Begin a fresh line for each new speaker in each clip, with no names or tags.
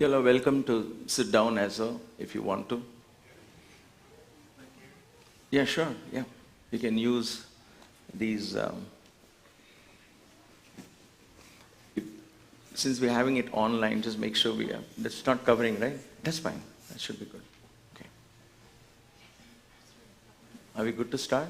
You're welcome to sit down as well if you want to. Yeah, sure. Yeah, you can use these. Since we're having it online, just make sure we are. That's not covering, right? That's fine. That should be good. Okay. Are we good to start?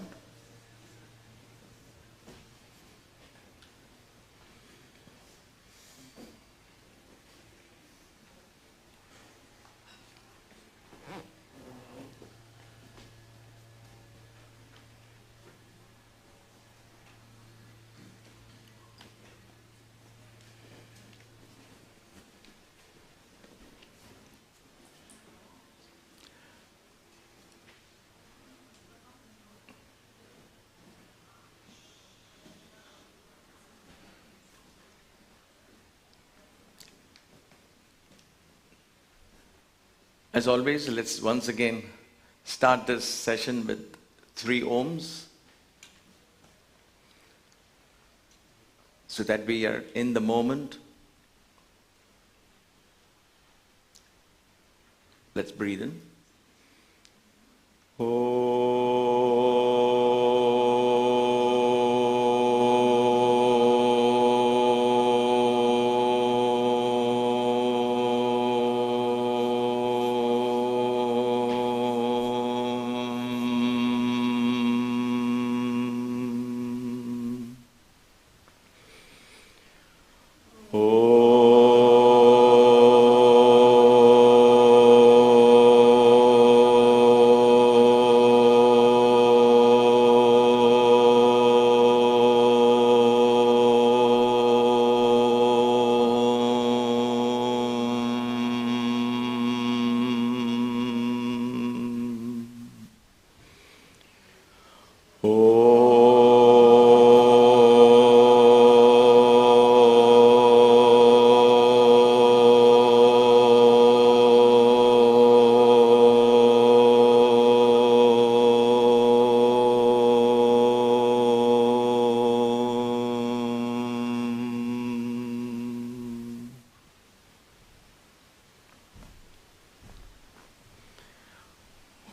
As always, let's once again start this session with 3 ohms so that we are in the moment. Let's breathe in.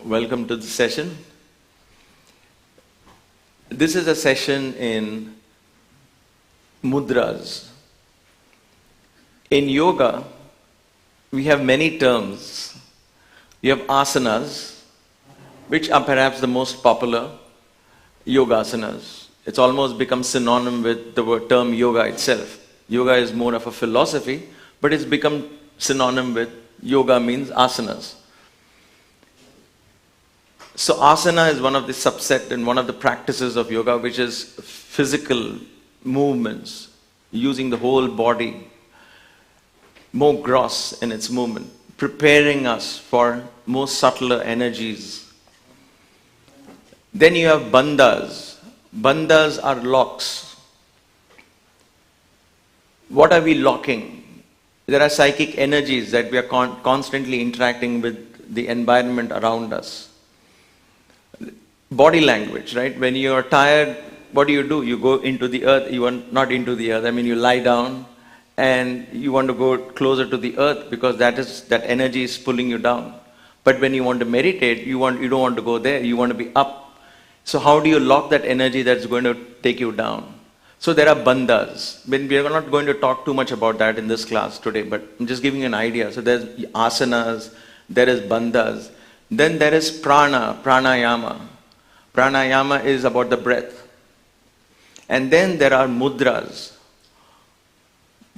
Welcome to the session. This is a session in mudras. In yoga, we have many terms. We have asanas, which are perhaps the most popular yogasanas. It's almost become synonym with the word term yoga itself. Yoga is more of a philosophy, but it's become synonym with yoga means asanas. So asana is one of the subset and one of the practices of yoga, which is physical movements, using the whole body, more gross in its movement, preparing us for more subtler energies. Then you have bandhas. Bandhas are locks. What are we locking? There are psychic energies that we are constantly interacting with the environment around us. Body language, right? When you are tired, what do? You go into the earth. You want not into the earth. I mean, you lie down and you want to go closer to the earth because that energy is pulling you down. But when you want to meditate, you don't want to go there. You want to be up. So how do you lock that energy that's going to take you down? So there are bandhas. We are not going to talk too much about that in this class today, but I'm just giving you an idea. So there's asanas, there is bandhas. Then there is prana, pranayama. Pranayama is about the breath. And then there are mudras.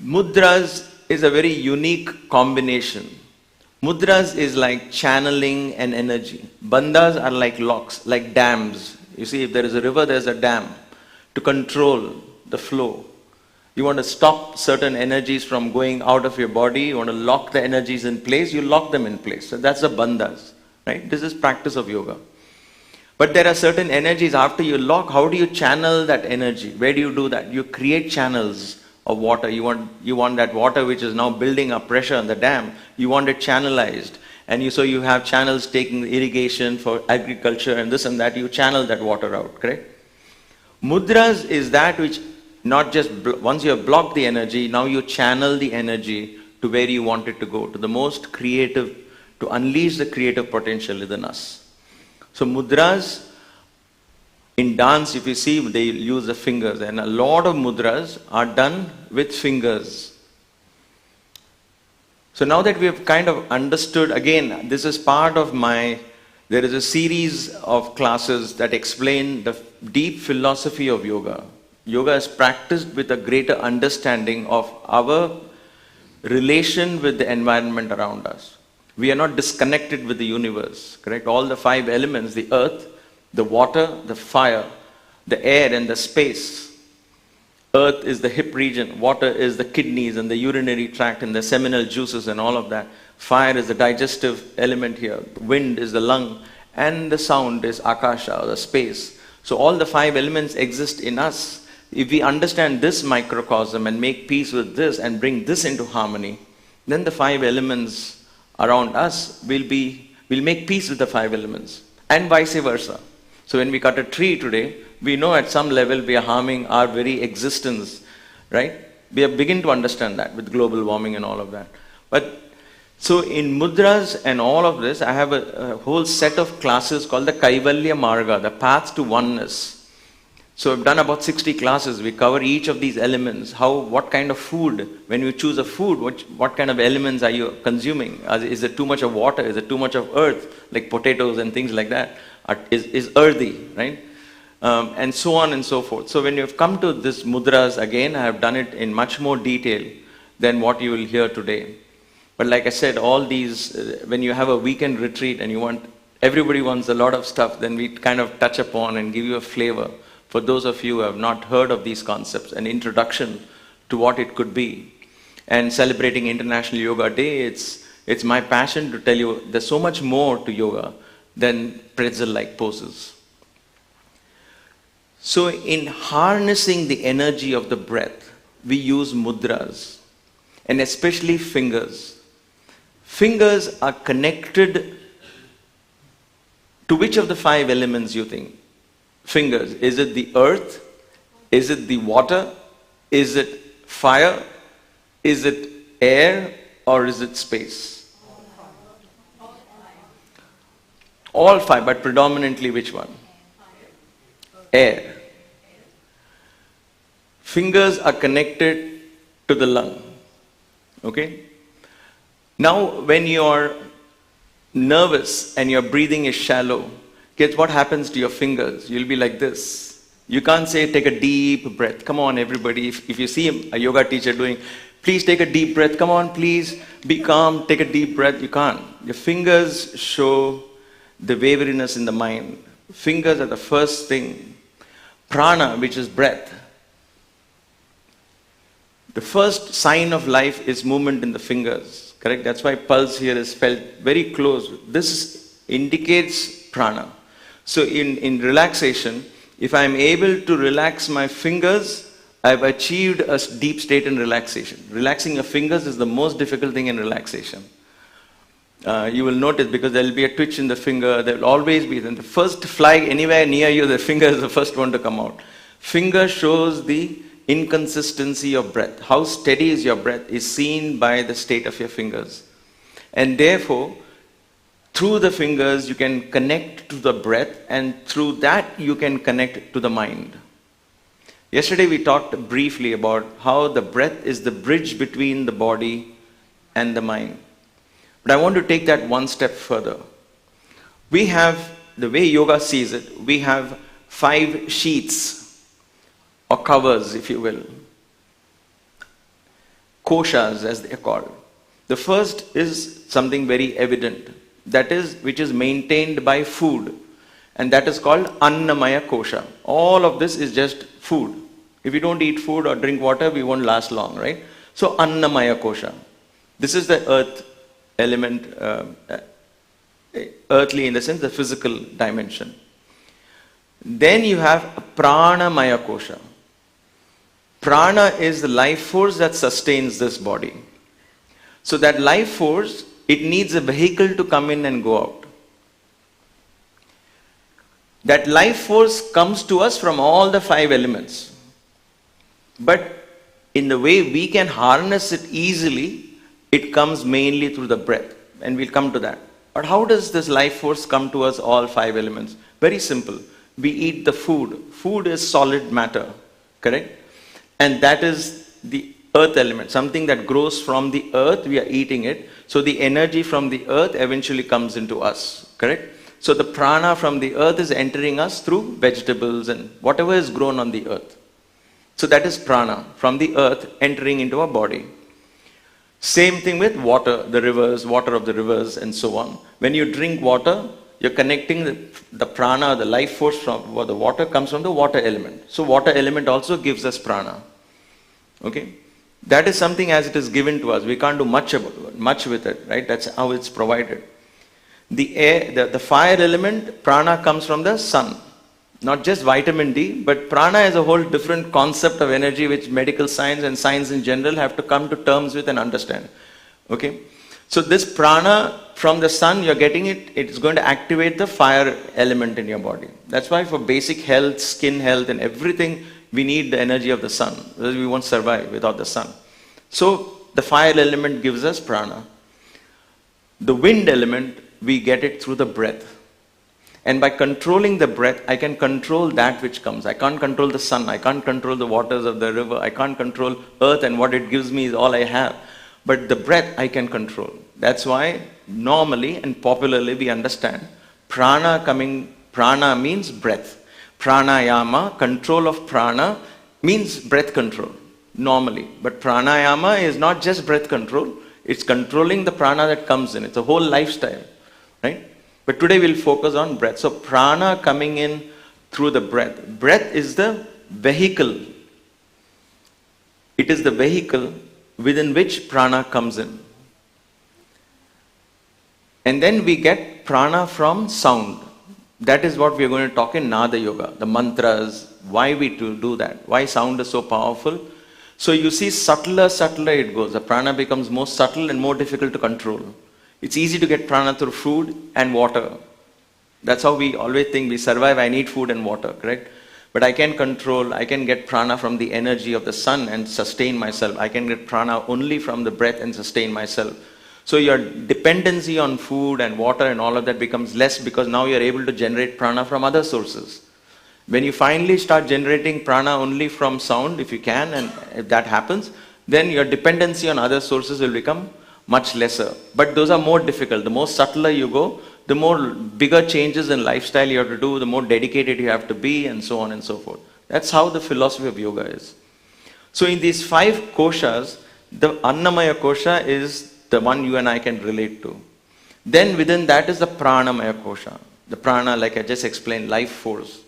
Mudras is a very unique combination. Mudras is like channeling an energy. Bandhas are like locks, like dams. You see, if there is a river, there's a dam to control the flow. You want to stop certain energies from going out of your body. You want to lock the energies in place. You lock them in place. So that's the bandhas, right? This is practice of yoga. But there are certain energies after you lock. How do you channel that energy? Where do you do that? You create channels of water. You want that water which is now building up pressure on the dam. You want it channelized. And so you have channels taking irrigation for agriculture and this and that. You channel that water out, correct? Mudras is that which not just, once you have blocked the energy, now you channel the energy to where you want it to go, to the most creative, to unleash the creative potential within us. So mudras, in dance, if you see, they use the fingers, and a lot of mudras are done with fingers. So now that we have kind of understood, again, this is part of there is a series of classes that explain the deep philosophy of yoga. Yoga is practiced with a greater understanding of our relation with the environment around us. We are not disconnected with the universe, correct? All the 5 elements, the earth, the water, the fire, the air, and the space. Earth is the hip region, water is the kidneys and the urinary tract and the seminal juices and all of that. Fire is the digestive element here. Wind is the lung, and the sound is akasha, or the space. So all the 5 elements exist in us. If we understand this microcosm and make peace with this and bring this into harmony, then the 5 elements around us will make peace with the 5 elements, and vice versa. So when we cut a tree today, we know at some level we are harming our very existence, right? We are beginning to understand that with global warming and all of that. But so in mudras and all of this, I have a whole set of classes called the Kaivalya Marga, the path to oneness. So I've done about 60 classes. We cover each of these elements. What kind of food, when you choose a food, what kind of elements are you consuming? Is it too much of water? Is it too much of earth, like potatoes and things like that? Is earthy, right? And so on and so forth. So when you've come to this mudras, again, I have done it in much more detail than what you will hear today. But like I said, all these, when you have a weekend retreat and everybody wants a lot of stuff, then we kind of touch upon and give you a flavor. For those of you who have not heard of these concepts, an introduction to what it could be. And celebrating International Yoga Day, it's my passion to tell you there's so much more to yoga than pretzel-like poses. So in harnessing the energy of the breath, we use mudras, and especially fingers. Fingers are connected to which of the 5 elements you think? Fingers. Is it the earth? Is it the water? Is it fire? Is it air? Or is it space? All 5, but predominantly which one? Air. Fingers are connected to the lung. Okay? Now, when you're nervous and your breathing is shallow, guess what happens to your fingers? You'll be like this. You can't say, take a deep breath. Come on, everybody. If you see a yoga teacher doing, please take a deep breath. Come on, please be calm. Take a deep breath. You can't. Your fingers show the wariness in the mind. Fingers are the first thing. Prana, which is breath. The first sign of life is movement in the fingers. Correct? That's why pulse here is felt very close. This indicates prana. So in relaxation, if I'm able to relax my fingers, I've achieved a deep state in relaxation. Relaxing your fingers is the most difficult thing in relaxation. You will notice because there will be a twitch in the finger, there will always be, then the first fly anywhere near you, the finger is the first one to come out. Finger shows the inconsistency of breath. How steady is your breath is seen by the state of your fingers. And therefore, through the fingers you can connect to the breath, and through that you can connect to the mind. Yesterday we talked briefly about how the breath is the bridge between the body and the mind. But I want to take that one step further. We have, the way yoga sees it, we have 5 sheets or covers, if you will. Koshas, as they are called. The first is something very evident, that is, which is maintained by food, and that is called Annamaya Kosha. All of this is just food. If we don't eat food or drink water, we won't last long, right? So Annamaya Kosha. This is the earth element, earthly in the sense, the physical dimension. Then you have Pranamaya Kosha. Prana is the life force that sustains this body. So that life force, it needs a vehicle to come in and go out. That life force comes to us from all the 5 elements. But in the way we can harness it easily It comes mainly through the breath, and we'll come to that. But how does this life force come to us, all 5 elements? Very simple. We eat the food. Food is solid matter, correct? And that is the earth element, something that grows from the earth, we are eating it. So the energy from the earth eventually comes into us, correct? So the prana from the earth is entering us through vegetables and whatever is grown on the earth. So that is prana from the earth entering into our body. Same thing with water, the rivers, water of the rivers and so on. When you drink water, you're connecting the prana, the life force from the water comes from the water element. So water element also gives us prana. Okay? That is something as it is given to us. We can't do much with it, right? That's how it's provided. The air, the fire element, prana comes from the sun. Not just vitamin D, but prana is a whole different concept of energy which medical science and science in general have to come to terms with and understand. Okay? So this prana from the sun, you're getting it, it's going to activate the fire element in your body. That's why for basic health, skin health and everything, we need the energy of the sun. Because we won't survive without the sun. So the fire element gives us prana. The wind element, we get it through the breath. And by controlling the breath, I can control that which comes. I can't control the sun. I can't control the waters of the river. I can't control earth, and what it gives me is all I have. But the breath I can control. That's why normally and popularly we understand prana means breath. Pranayama, control of prana, means breath control normally. But pranayama is not just breath control. It's controlling the prana that comes in. It's a whole lifestyle. Right? But today we'll focus on breath. So prana coming in through the breath. Breath is the vehicle. It is the vehicle within which prana comes in. And then we get prana from sound. That is what we are going to talk in Nada Yoga. The mantras, why we do that. Why sound is so powerful. So you see subtler it goes. The prana becomes more subtle and more difficult to control. It's easy to get prana through food and water. That's how we always think we survive. I need food and water, correct? But I can get prana from the energy of the sun and sustain myself. I can get prana only from the breath and sustain myself. So your dependency on food and water and all of that becomes less because now you're able to generate prana from other sources. When you finally start generating prana only from sound, if you can, and if that happens, then your dependency on other sources will become much lesser. But those are more difficult. The more subtler you go, the more bigger changes in lifestyle you have to do, the more dedicated you have to be, and so on and so forth. That's how the philosophy of yoga is. So in these 5 koshas, the Annamaya kosha is the one you and I can relate to. Then within that is the Pranamaya kosha. The prana, like I just explained, life force.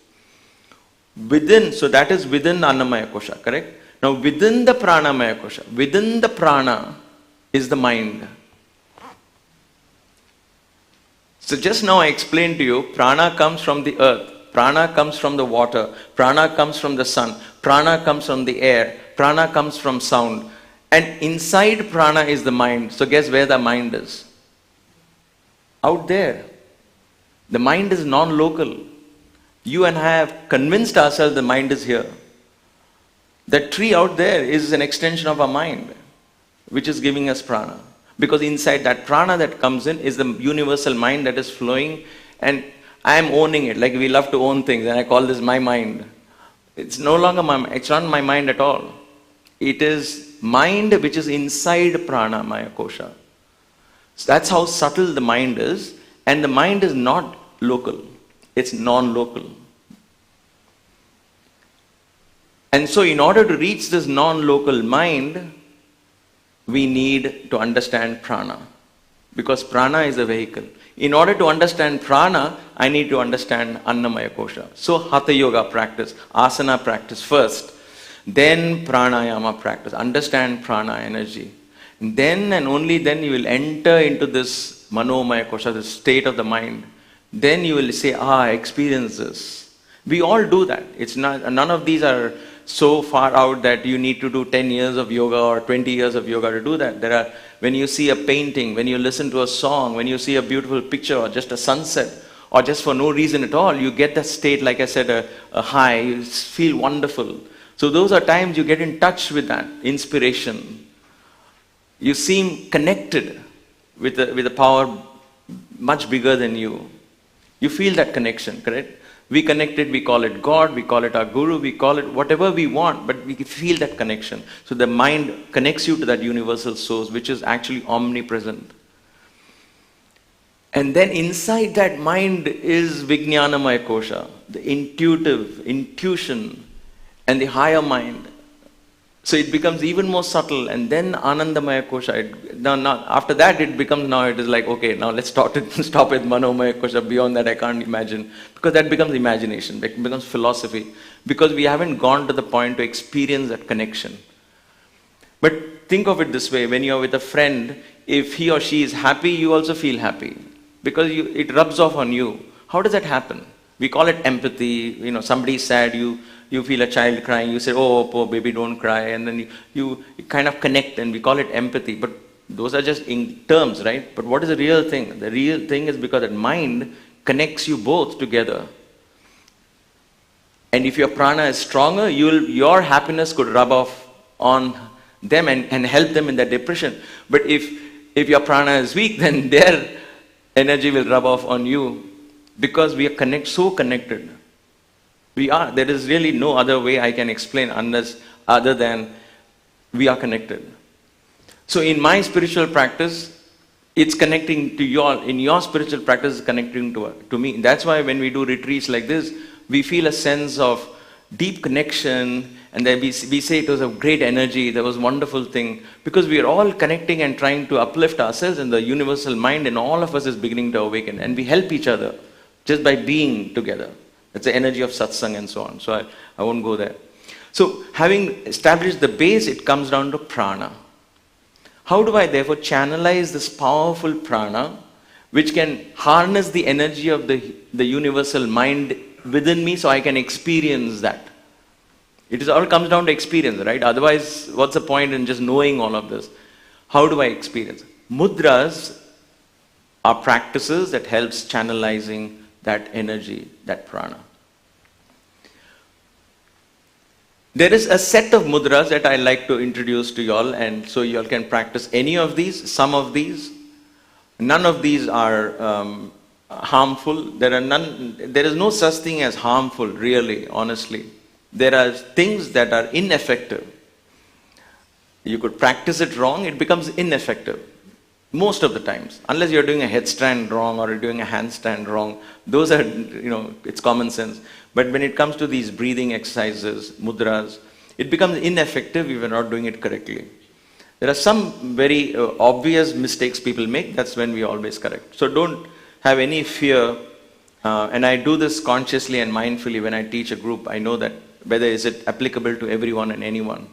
So that is within Annamaya kosha, correct? Now within the Pranamaya kosha, within the prana, is the mind. So just now I explained to you, prana comes from the earth, prana comes from the water, prana comes from the sun, prana comes from the air, prana comes from sound. And inside prana is the mind. So guess where the mind is? Out there. The mind is non-local. You and I have convinced ourselves the mind is here. That tree out there is an extension of our mind, which is giving us prana. Because inside that prana that comes in is the universal mind that is flowing, and I am owning it. Like we love to own things, and I call this my mind. It's no longer it's not my mind at all. It is mind which is inside prana maya kosha. So that's how subtle the mind is, and the mind is not local. It's non-local. And so in order to reach this non-local mind, we need to understand prana, because prana is a vehicle. In order to understand prana, I need to understand Annamaya kosha. So Hatha Yoga practice, asana practice first, then pranayama practice, understand prana energy. Then and only then you will enter into this Manomaya kosha, the state of the mind. Then you will say, I experience this. We all do that. It's not, none of these are so far out that you need to do 10 years of yoga or 20 years of yoga to do that. When you see a painting, when you listen to a song, when you see a beautiful picture or just a sunset, or just for no reason at all, you get that state, like I said, a high, you feel wonderful. So those are times you get in touch with that inspiration. you seem connected with a power much bigger than you. You feel that connection, correct? We connected, we call it God, we call it our Guru, we call it whatever we want, but we feel that connection. So the mind connects you to that universal source, which is actually omnipresent. And then inside that mind is Vijnanamaya Kosha, the intuition, and the higher mind. So it becomes even more subtle, and then Anandamaya Kosha. Now, after that, it is like, okay, now let's stop with Manomaya Kosha. Beyond that, I can't imagine. Because that becomes imagination, it becomes philosophy. Because we haven't gone to the point to experience that connection. But think of it this way, when you're with a friend, if he or she is happy, you also feel happy. Because it rubs off on you. How does that happen? We call it empathy. Somebody's sad, you feel a child crying, you say, oh, poor baby, don't cry. And then you kind of connect, and we call it empathy. But those are just in terms, right? But what is the real thing? The real thing is because that mind connects you both together. And if your prana is stronger, your happiness could rub off on them and help them in their depression. But if your prana is weak, then their energy will rub off on you, because we are so connected. We are. There is really no other way I can explain other than we are connected. So in my spiritual practice, it's connecting to you all. In your spiritual practice, it's connecting to me. That's why when we do retreats like this, we feel a sense of deep connection, and then we say it was a great energy, that was a wonderful thing, because we are all connecting and trying to uplift ourselves, and the universal mind in all of us is beginning to awaken, and we help each other just by being together. It's the energy of satsang and so on. So I won't go there. So having established the base, it comes down to prana. How do I therefore channelize this powerful prana, which can harness the energy of the universal mind within me, so I can experience that? It all comes down to experience, right? Otherwise, what's the point in just knowing all of this? How do I experience? Mudras are practices that helps channelizing that energy, that prana. There is a set of mudras that I like to introduce to you all, and so you all can practice any of these, some of these. None of these are harmful. There is no such thing as harmful, really, honestly. There are things that are ineffective. You could practice it wrong, it becomes ineffective. Most of the times, unless you're doing a headstand wrong or you're doing a handstand wrong, those are, it's common sense. But when it comes to these breathing exercises, mudras, it becomes ineffective if you're not doing it correctly. There are some very obvious mistakes people make, that's when we always correct. So don't have any fear, and I do this consciously and mindfully when I teach a group. I know that whether is it applicable to everyone and anyone.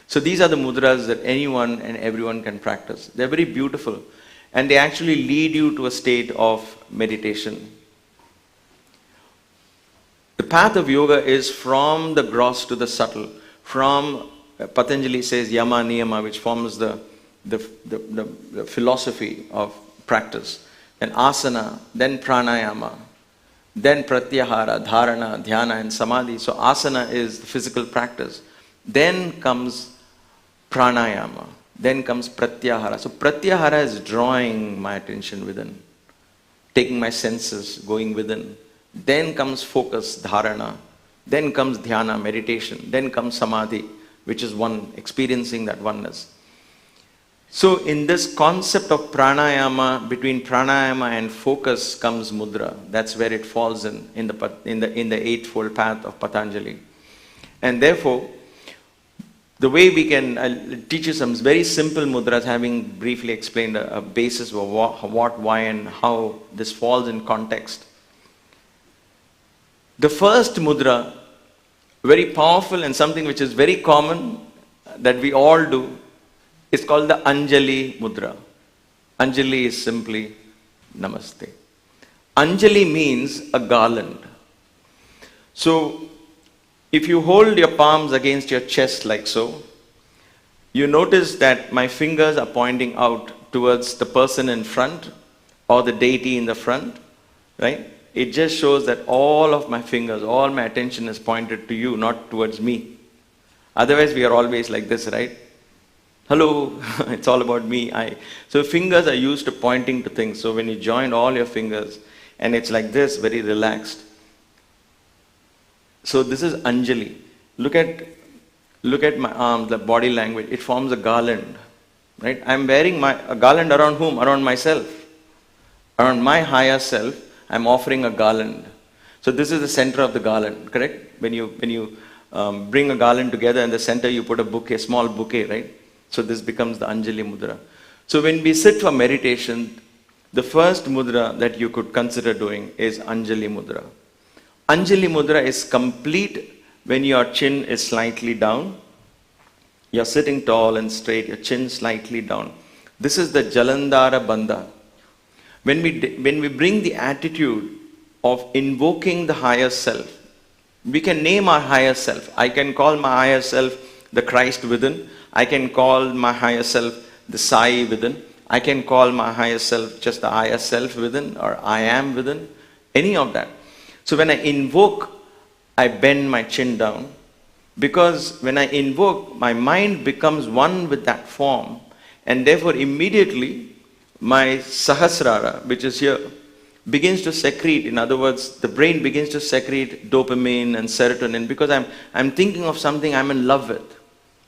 So these are the mudras that anyone and everyone can practice. They're very beautiful, and they actually lead you to a state of meditation. The path of yoga is from the gross to the subtle. From, Patanjali says, yama niyama, which forms the philosophy of practice. Then asana, then pranayama, then pratyahara, dharana, dhyana, and samadhi. So asana is the physical practice. Then comes pranayama. Then comes pratyahara. So pratyahara is drawing my attention within, taking my senses, going within. Then comes focus, dharana. Then comes dhyana, meditation. Then comes samadhi, which is one, experiencing that oneness. So in this concept of pranayama, between pranayama and focus comes mudra. That's where it falls in the eightfold path of Patanjali. And therefore, the way we can, I'll teach you some very simple mudras, having briefly explained a basis of what, why, and how this falls in context. The first mudra, very powerful and something which is very common that we all do, is called the Anjali Mudra. Anjali is simply Namaste. Anjali means a garland. So, if you hold your palms against your chest like so, you notice that my fingers are pointing out towards the person in front or the deity in the front, right? It just shows that all of my fingers, all my attention is pointed to you, not towards me. Otherwise, we are always like this, right? Hello, it's all about me. So fingers are used to pointing to things. So when you join all your fingers, and it's like this, very relaxed. So this is Anjali. Look at my arms, the body language. It forms a garland, right? I'm wearing a garland around whom? Around myself. Around my higher self, I'm offering a garland. So this is the center of the garland, correct? When you bring a garland together, in the center you put a bouquet, small bouquet, right? So this becomes the Anjali Mudra. So when we sit for meditation, the first mudra that you could consider doing is Anjali Mudra. Anjali Mudra is complete when your chin is slightly down. You're sitting tall and straight, your chin slightly down. This is the Jalandhara Bandha. When we bring the attitude of invoking the higher self, we can name our higher self. I can call my higher self the Christ within. I can call my higher self the Sai within. I can call my higher self just the higher self within, or I am within. Any of that. So when I invoke, I bend my chin down. Because when I invoke, my mind becomes one with that form. And therefore immediately, my Sahasrara, which is here, begins to secrete. In other words, the brain begins to secrete dopamine and serotonin because I'm thinking of something I'm in love with.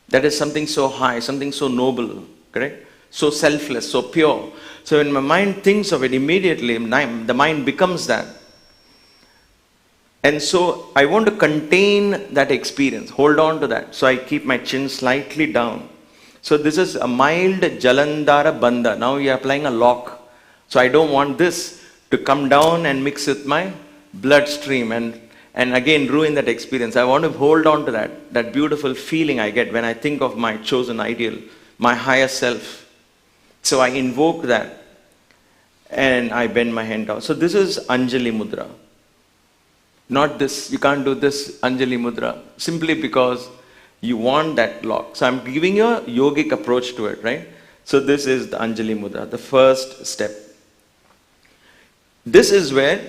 That is something so high, something so noble, correct? So selfless, so pure. So when my mind thinks of it, immediately the mind becomes that. And so I want to contain that experience, hold on to that. So I keep my chin slightly down. So this is a mild Jalandhara Bandha. Now you are applying a lock. So I don't want this to come down and mix with my bloodstream and again ruin that experience. I want to hold on to that beautiful feeling I get when I think of my chosen ideal, my higher self. So I invoke that and I bend my hand down. So this is Anjali Mudra. Not this, you can't do this Anjali Mudra simply because you want that lock. So I'm giving you a yogic approach to it, right? So this is the Anjali Mudra, the first step. This is where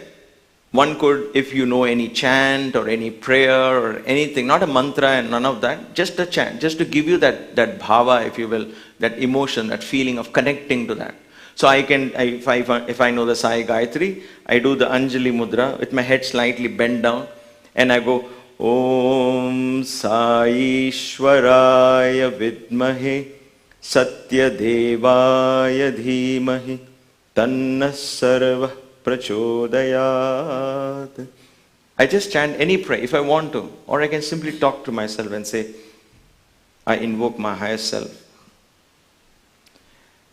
one could, if you know any chant or any prayer or anything, not a mantra and none of that, just a chant, just to give you that bhava, if you will, that emotion, that feeling of connecting to that. So if I know the Sai Gayatri, I do the Anjali Mudra with my head slightly bent down and I go, Om Saishwaraya Vidmahe Satya Devaya Dhimahi Tanna Sarva Prachodayat. I just chant any prayer if I want to, or I can simply talk to myself and say, I invoke my higher self.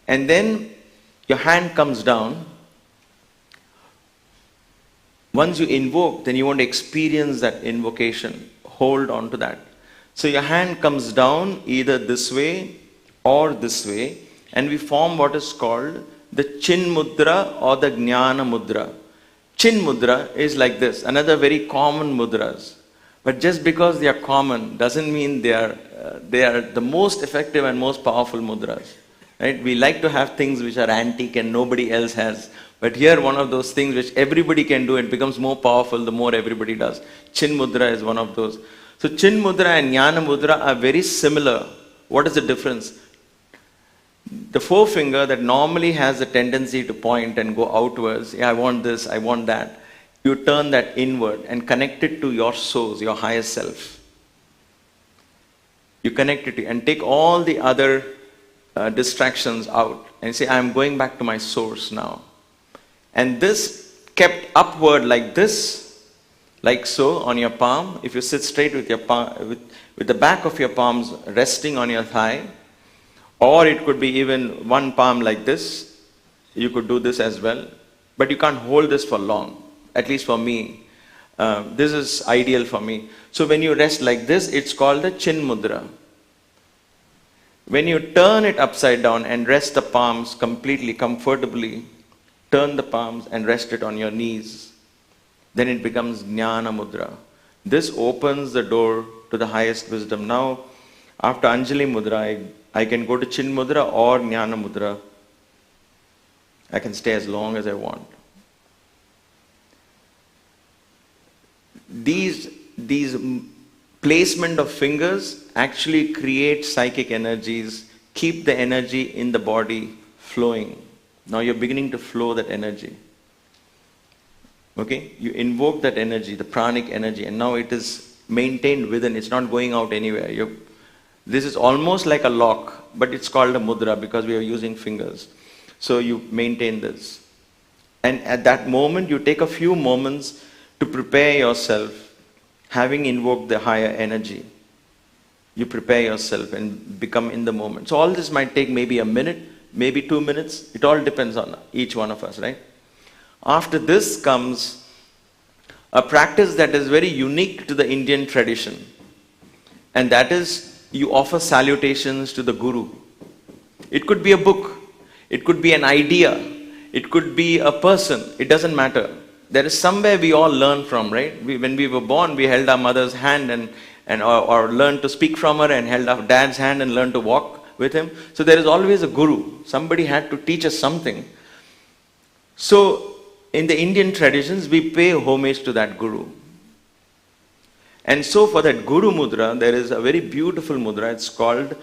And then your hand comes down. Once you invoke, then you want to experience that invocation. Hold on to that. So your hand comes down either this way or this way, and we form what is called the Chin Mudra or the Jnana Mudra. Chin Mudra is like this, another very common mudras. But just because they are common doesn't mean they are the most effective and most powerful mudras. Right? We like to have things which are antique and nobody else has. But here one of those things which everybody can do, it becomes more powerful the more everybody does. Chin Mudra is one of those. So Chin Mudra and Jnana Mudra are very similar. What is the difference? The forefinger that normally has a tendency to point and go outwards, I want this, I want that. You turn that inward and connect it to your source, your higher self. You connect it to, and take all the other distractions out and say, I am going back to my source now. And this kept upward like this, like so on your palm. If you sit straight with your palm, with the back of your palms resting on your thigh, or it could be even one palm like this. You could do this as well, but you can't hold this for long. At least for me, this is ideal for me. So when you rest like this, it's called the Chin Mudra. When you turn it upside down and rest the palms completely, comfortably, turn the palms and rest it on your knees, then it becomes Jnana Mudra. This opens the door to the highest wisdom. Now, after Anjali Mudra, I can go to Chin Mudra or Jnana Mudra. I can stay as long as I want. These placement of fingers actually create psychic energies, keep the energy in the body flowing. Now you're beginning to flow that energy. Okay? You invoke that energy, the pranic energy, and now it is maintained within. It's not going out anywhere. This is almost like a lock, but it's called a mudra because we are using fingers. So you maintain this. And at that moment, you take a few moments to prepare yourself, having invoked the higher energy. You prepare yourself and become in the moment. So all this might take maybe a minute, maybe 2 minutes. It all depends on each one of us, right? After this comes a practice that is very unique to the Indian tradition. And that is, you offer salutations to the Guru. It could be a book. It could be an idea. It could be a person. It doesn't matter. There is somewhere we all learn from, right? When we were born, we held our mother's hand or learned to speak from her, and held our dad's hand and learned to walk with him. So there is always a guru. Somebody had to teach us something. So in the Indian traditions, we pay homage to that guru. And so for that Guru Mudra, there is a very beautiful mudra. It's called,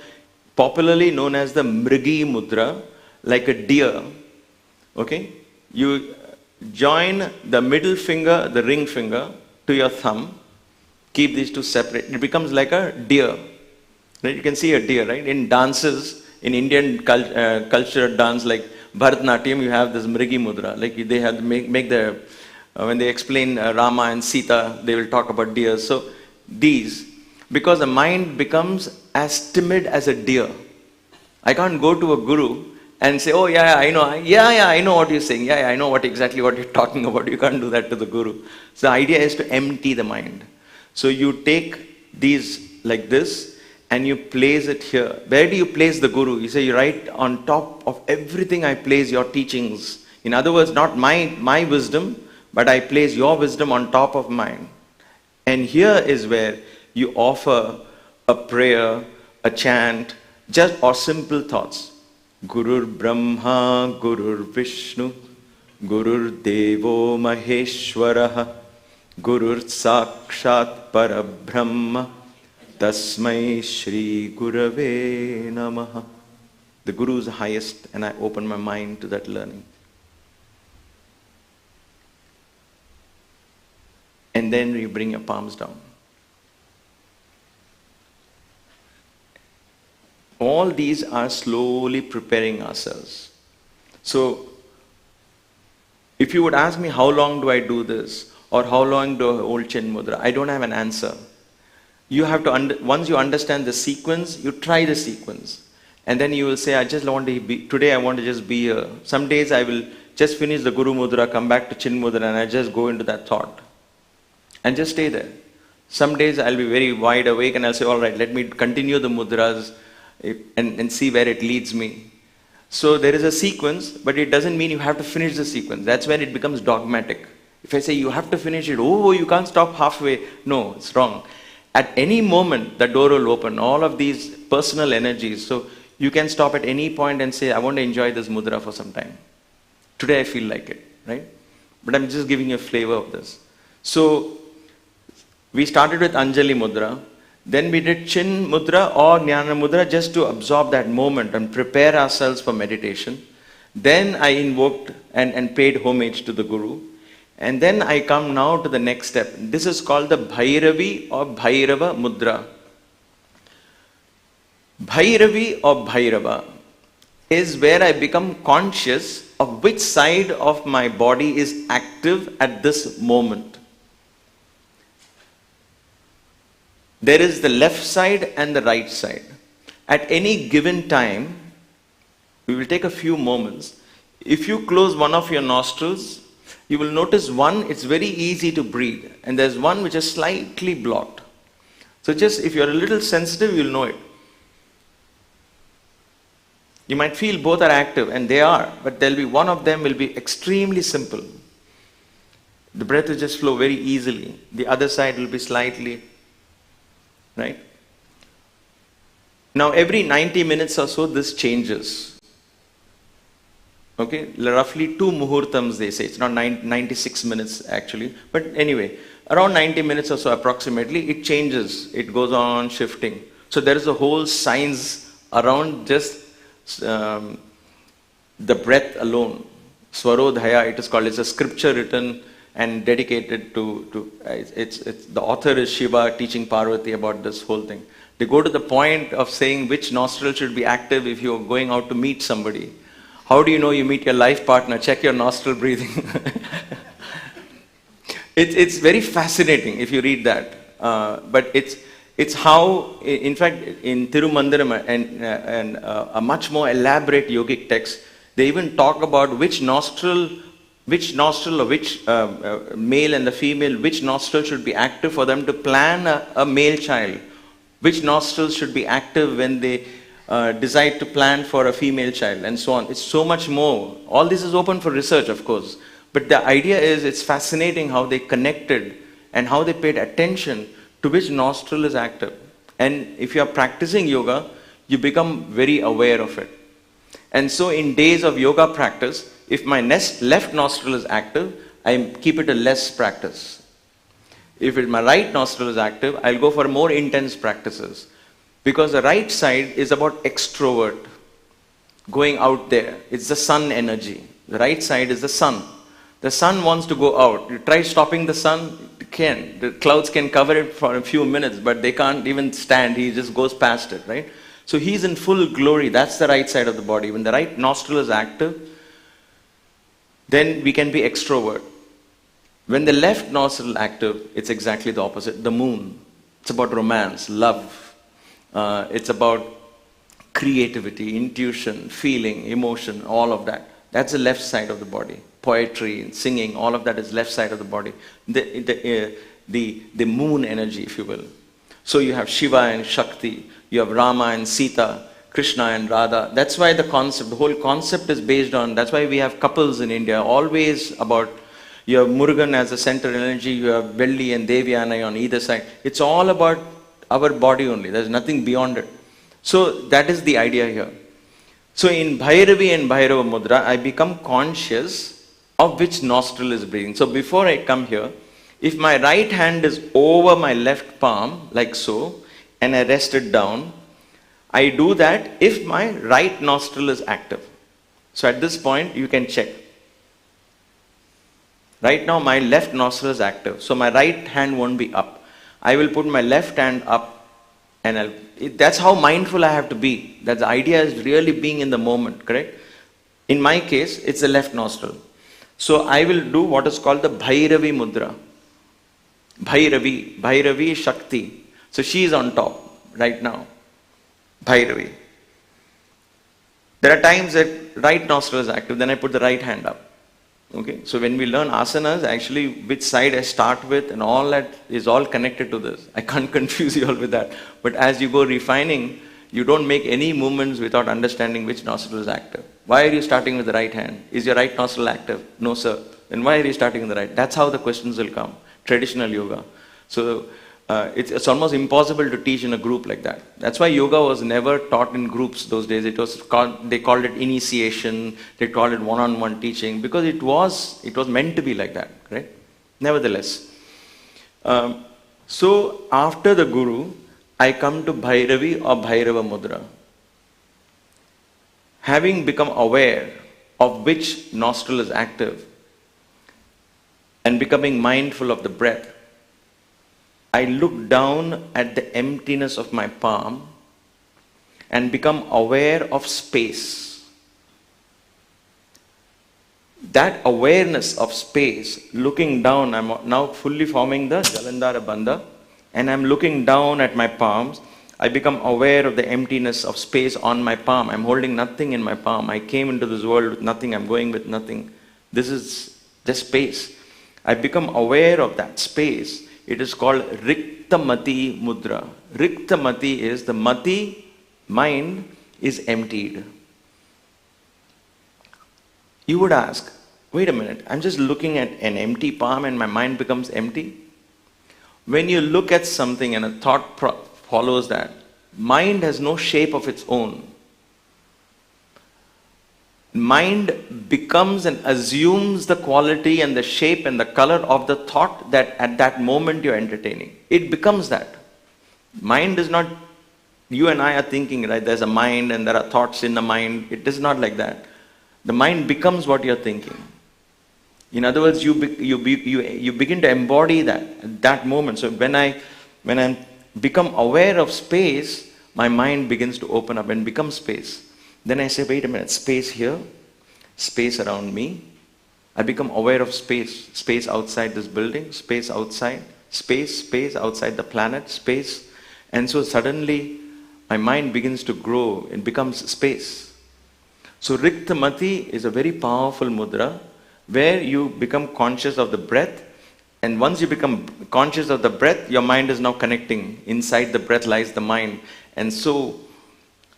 popularly known as the Mrigi Mudra, like a deer. Okay? You join the middle finger, the ring finger, to your thumb. Keep these two separate. It becomes like a deer. Right? You can see a deer, right? In dances, in Indian culture dance like Bharatanatyam, you have this Mrigi Mudra. Like they have to make the, when they explain Rama and Sita, they will talk about deer. So these, because the mind becomes as timid as a deer. I can't go to a guru and say, oh yeah, I know, I know what you're saying. Yeah, I know exactly what you're talking about. You can't do that to the guru. So the idea is to empty the mind. So you take these like this and you place it here. Where do you place the guru? You say, you right on top of everything I place your teachings. In other words, not my wisdom, but I place your wisdom on top of mine. And here is where you offer a prayer, a chant, or simple thoughts. Gurur Brahma, Gurur Vishnu, Gurur Devo Maheshwaraha, Gurur Sakshat Parabrahma, Tasmai Shri Gurave Namaha. The Guru is the highest, and I open my mind to that learning. And then you bring your palms down. All these are slowly preparing ourselves. So, if you would ask me how long do I do this, or how long do I hold Chin Mudra, I don't have an answer. You have to, once you understand the sequence, you try the sequence. And then you will say, I just want to be, today I want to just be here. Some days I will just finish the Guru Mudra, come back to Chin Mudra, and I just go into that thought. And just stay there. Some days I'll be very wide awake and I'll say, all right, let me continue the mudras and see where it leads me. So there is a sequence, but it doesn't mean you have to finish the sequence. That's when it becomes dogmatic. If I say you have to finish it, oh, you can't stop halfway. No, it's wrong. At any moment, the door will open. All of these personal energies. So you can stop at any point and say, I want to enjoy this mudra for some time. Today I feel like it, right? But I'm just giving you a flavor of this. So we started with Anjali Mudra. Then we did Chin Mudra or Jnana Mudra just to absorb that moment and prepare ourselves for meditation. Then I invoked and paid homage to the Guru. And then I come now to the next step. This is called the Bhairavi or Bhairava Mudra. Bhairavi or Bhairava is where I become conscious of which side of my body is active at this moment. There is the left side and the right side. At any given time, we will take a few moments. If you close one of your nostrils, you will notice one, it's very easy to breathe. And there's one which is slightly blocked. So just, if you're a little sensitive, you'll know it. You might feel both are active, and they are, but there'll be one of them will be extremely simple. The breath will just flow very easily. The other side will be slightly, right? Now every 90 minutes or so, this changes. Okay, roughly 2 muhurtams they say. It's not 96 minutes actually. But anyway, around 90 minutes or so approximately, it changes. It goes on shifting. So there is a whole science around just the breath alone. Swarodhaya, it is called. It's a scripture written and dedicated to it's the author is Shiva teaching Parvati about this whole thing. They go to the point of saying which nostril should be active if you're going out to meet somebody. How do you know you meet your life partner? Check your nostril breathing. It's very fascinating if you read that. But it's how, in fact, in Tirumandiram and a much more elaborate yogic text, they even talk about which nostril or which male and the female, which nostril should be active for them to plan a male child. Which nostrils should be active when they decide to plan for a female child, and so on. It's so much more. All this is open for research, of course. But the idea is, it's fascinating how they connected and how they paid attention to which nostril is active. And if you are practicing yoga, you become very aware of it. And so in days of yoga practice, if my left nostril is active, I keep it a less practice. If my right nostril is active, I'll go for more intense practices. Because the right side is about extrovert, going out there. It's the sun energy. The right side is the sun. The sun wants to go out. You try stopping the sun, it can. The clouds can cover it for a few minutes, but they can't even stand. He just goes past it, right? So he's in full glory. That's the right side of the body. When the right nostril is active, then we can be extrovert. When the left nostril is active, it's exactly the opposite. The moon. It's about romance, love. It's about creativity, intuition, feeling, emotion, all of that. That's the left side of the body. Poetry, singing, all of that is left side of the body. The moon energy, if you will. So you have Shiva and Shakti. You have Rama and Sita, Krishna and Radha. That's why the whole concept is based on, that's why we have couples in India, always about, you have Murugan as the center energy, you have Velli and Devyani on either side. It's all about our body only. There's nothing beyond it. So that is the idea here. So in Bhairavi and Bhairava Mudra, I become conscious of which nostril is breathing. So before I come here, if my right hand is over my left palm, like so, and I rest it down, I do that if my right nostril is active. So at this point, you can check. Right now, my left nostril is active, so my right hand won't be up. I will put my left hand up, and that's how mindful I have to be. That the idea is really being in the moment, correct? In my case, it's the left nostril. So I will do what is called the Bhairavi Mudra. Bhairavi is Shakti. So she is on top right now. Bhairavi. There are times that right nostril is active, then I put the right hand up. Okay, so when we learn asanas, actually which side I start with and all that is all connected to this. I can't confuse you all with that. But as you go refining, you don't make any movements without understanding which nostril is active. Why are you starting with the right hand? Is your right nostril active? No, sir. Then why are you starting with the right? That's how the questions will come. Traditional yoga. So it's almost impossible to teach in a group like that. That's why yoga was never taught in groups those days. They called it initiation, they called it one-on-one teaching, because it was meant to be like that, right? Nevertheless. So after the Guru, I come to Bhairavi or Bhairava Mudra. Having become aware of which nostril is active and becoming mindful of the breath, I look down at the emptiness of my palm and become aware of space. That awareness of space, looking down, I'm now fully forming the Jalandhara Bandha, and I'm looking down at my palms. I become aware of the emptiness of space on my palm. I'm holding nothing in my palm. I came into this world with nothing. I'm going with nothing. This is just space. I become aware of that space. It is called Rikta Mati Mudra. Rikta Mati is the Mati, mind, is emptied. You would ask, wait a minute, I'm just looking at an empty palm and my mind becomes empty? When you look at something and a thought follows that, mind has no shape of its own. Mind becomes and assumes the quality and the shape and the color of the thought that at that moment you're entertaining. It becomes that. Mind is not You and I are thinking, right? There's a mind and there are thoughts in the mind. It is not like that. The mind becomes what you're thinking. In other words, you begin to embody that at that moment. So when I become aware of space, my mind begins to open up and become space. Then I say, wait a minute, space here, space around me. I become aware of space, space outside this building, space outside, space outside the planet, space. And so suddenly my mind begins to grow, it becomes space. So Rikta Mati is a very powerful mudra where you become conscious of the breath, and once you become conscious of the breath, your mind is now connecting. Inside the breath lies the mind, and so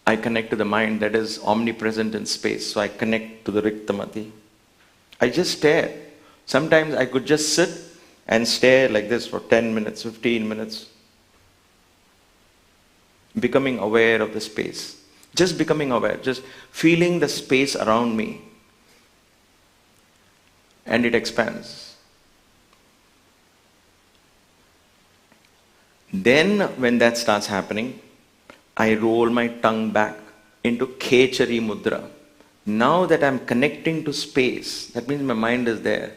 I connect to the mind that is omnipresent in space. So I connect to the Rikta Mati. I just stare. Sometimes I could just sit and stare like this for 10 minutes, 15 minutes, becoming aware of the space. Just becoming aware, just feeling the space around me. And it expands. Then when that starts happening, I roll my tongue back into Ketchuri Mudra. Now that I'm connecting to space, that means my mind is there,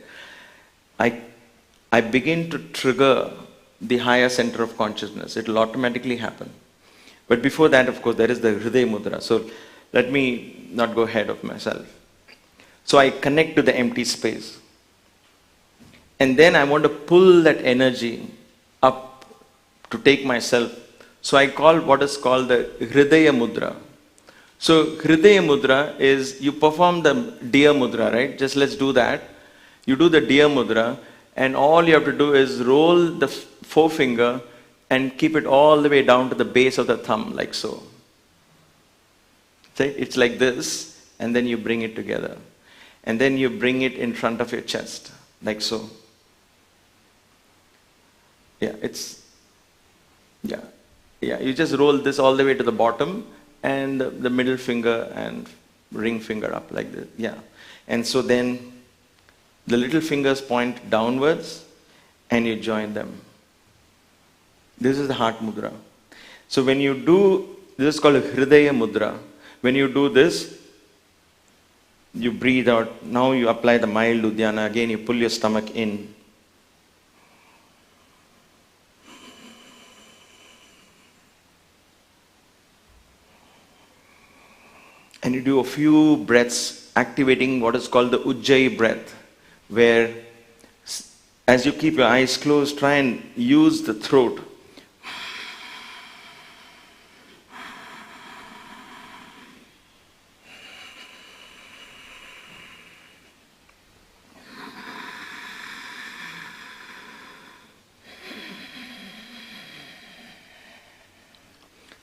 I begin to trigger the higher center of consciousness. It will automatically happen. But before that, of course, there is the Hriday Mudra. So let me not go ahead of myself. So I connect to the empty space. And then I want to pull that energy up to take myself. So I call what is called the Hridaya Mudra. So Hridaya Mudra is, you perform the Deer Mudra, right? Just let's do that. You do the Deer Mudra, and all you have to do is roll the forefinger and keep it all the way down to the base of the thumb, like so. It's like this, and then you bring it together. And then you bring it in front of your chest, like so. You just roll this all the way to the bottom, and the middle finger and ring finger up like this. And so then the little fingers point downwards, and you join them. This is the heart mudra. So when you do, this is called a Hridaya Mudra. When you do this, you breathe out. Now you apply the mild Uddiyana. Again, you pull your stomach in. And you do a few breaths, activating what is called the Ujjayi Breath, where as you keep your eyes closed, try and use the throat.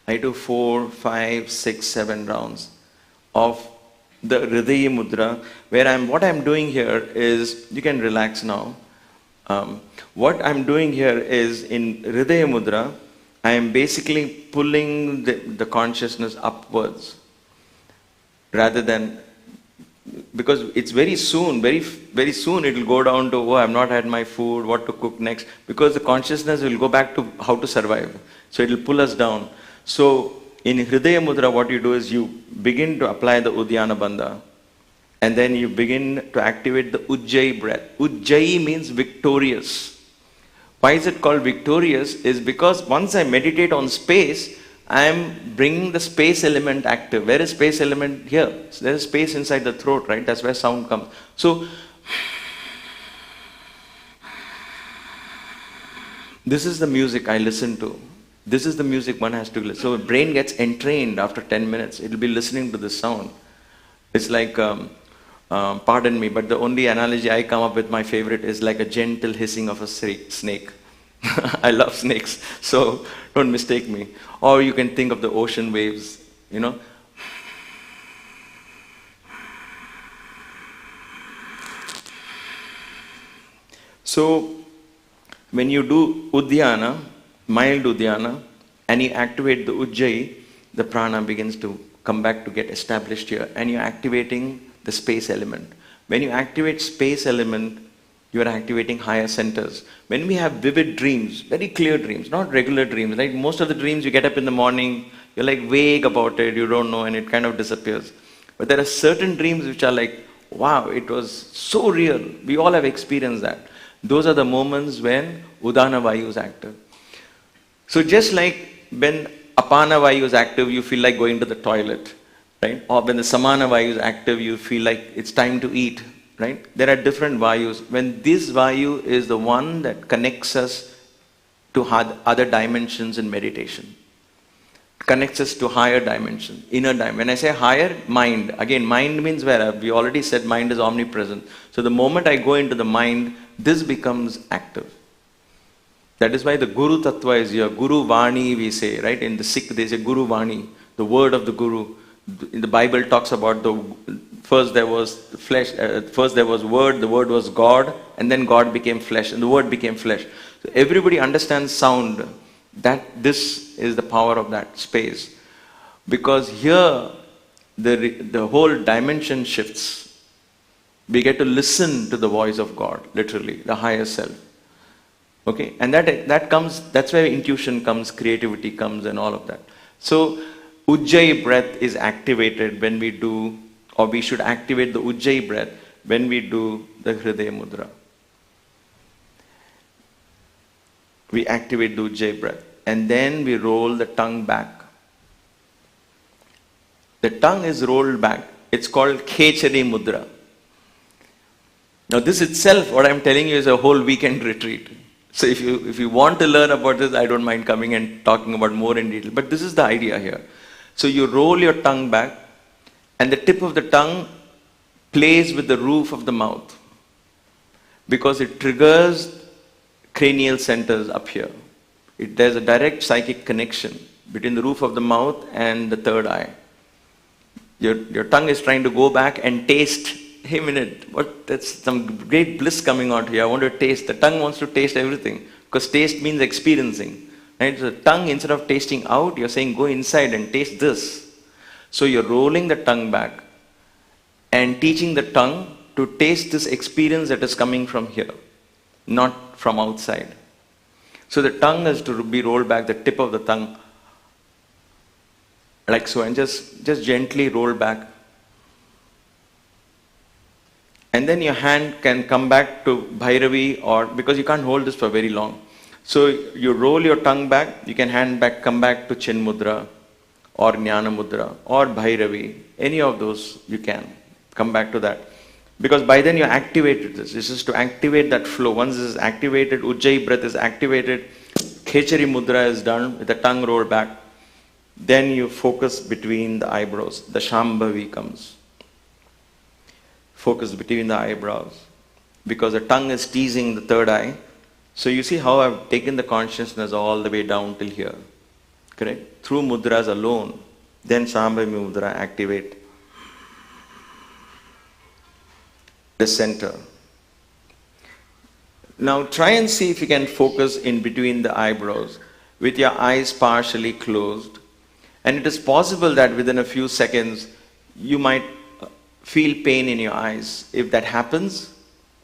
I do 4, 5, 6, 7 rounds of the Hridaya Mudra, where what I'm doing here is, you can relax now. What I'm doing here is, in Hridaya Mudra, I am basically pulling the consciousness upwards, rather than, because it's very soon it will go down to, oh, I've not had my food, what to cook next, because the consciousness will go back to how to survive. So it will pull us down. So in Hridaya Mudra, what you do is you begin to apply the Uddiyana Bandha, and then you begin to activate the Ujjayi breath. Ujjayi means victorious. Why is it called victorious? Is because once I meditate on space, I am bringing the space element active. Where is space element? Here. So there is space inside the throat, right? That's where sound comes. So this is the music I listen to. This is the music one has to listen. So the brain gets entrained after 10 minutes. It will be listening to this sound. It's like, pardon me, but the only analogy I come up with, my favorite, is like a gentle hissing of a snake. I love snakes, so don't mistake me. Or you can think of the ocean waves, you know. So when you do Uddiyana, mild Uddiyana, and you activate the Ujjayi, the prana begins to come back to get established here, and you're activating the space element. When you activate space element, you are activating higher centers. When we have vivid dreams, very clear dreams, not regular dreams, right? Most of the dreams, you get up in the morning, You're like vague about it, you don't know, and it kind of disappears. But there are certain dreams which are like, wow, it was so real. We all have experienced that. Those are the moments when Udana Vayu is active. So just like when Apana Vayu is active, you feel like going to the toilet, right? Or when the Samana Vayu is active, you feel like it's time to eat, right? There are different Vayus. When this Vayu is the one that connects us to other dimensions in meditation, connects us to higher dimension, inner dimension. When I say higher, mind. Again, mind means where? We already said mind is omnipresent. So the moment I go into the mind, this becomes active. That is why the Guru Tattva is here. Guru Vani we say, right? In the Sikh they say Guru Vani, the word of the Guru. In the Bible talks about first there was flesh, first there was word, the word was God, and then God became flesh, and the word became flesh. So everybody understands sound, that this is the power of that space. Because here the whole dimension shifts. We get to listen to the voice of God, literally, the higher self. Okay, and that comes, that's where intuition comes, creativity comes, and all of that. So Ujjayi breath is activated when we do, or we should activate the Ujjayi breath when we do the Hridaya Mudra. We activate the Ujjayi breath, and then we roll the tongue back. The tongue is rolled back. It's called Ketchuri Mudra. Now this itself, what I'm telling you, is a whole weekend retreat. So if you want to learn about this, I don't mind coming and talking about more in detail. But this is the idea here. So you roll your tongue back, and the tip of the tongue plays with the roof of the mouth, because it triggers cranial centers up here. There's a direct psychic connection between the roof of the mouth and the third eye. Your tongue is trying to go back and taste. Hey, minute, that's some great bliss coming out here. I want to taste. The tongue wants to taste everything, because taste means experiencing. Right? So the tongue, instead of tasting out, you're saying go inside and taste this. So you're rolling the tongue back and teaching the tongue to taste this experience that is coming from here, not from outside. So the tongue is to be rolled back, the tip of the tongue, like so, and just gently roll back. And then your hand can come back to Bhairavi, or because you can't hold this for very long. So you roll your tongue back, you can come back to Chin Mudra, or Jnana Mudra, or Bhairavi. Any of those you can come back to that. Because by then you activated this. This is to activate that flow. Once this is activated, Ujjayi breath is activated, Ketchuri Mudra is done with the tongue rolled back. Then you focus between the eyebrows. The Shambhavi comes. Focus between the eyebrows, because the tongue is teasing the third eye. So you see how I've taken the consciousness all the way down till here. Correct? Through mudras alone, then Shambhavi Mudra activate the center. Now try and see if you can focus in between the eyebrows with your eyes partially closed. And it is possible that within a few seconds you might feel pain in your eyes. If that happens,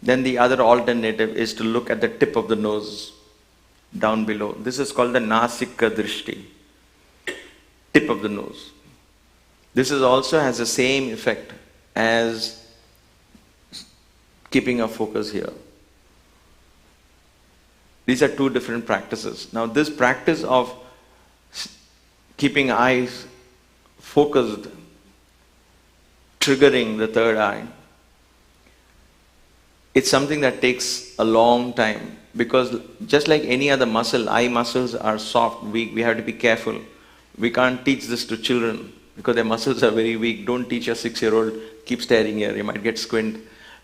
then the other alternative is to look at the tip of the nose down below. This is called the Nasika Drishti, tip of the nose. This is also has the same effect as keeping a focus here. These are two different practices. Now this practice of keeping eyes focused, triggering the third eye, it's something that takes a long time, because just like any other muscle, eye muscles are soft, weak. We have to be careful. We can't teach this to children because their muscles are very weak. Don't teach a 6-year-old, keep staring here, you might get squint.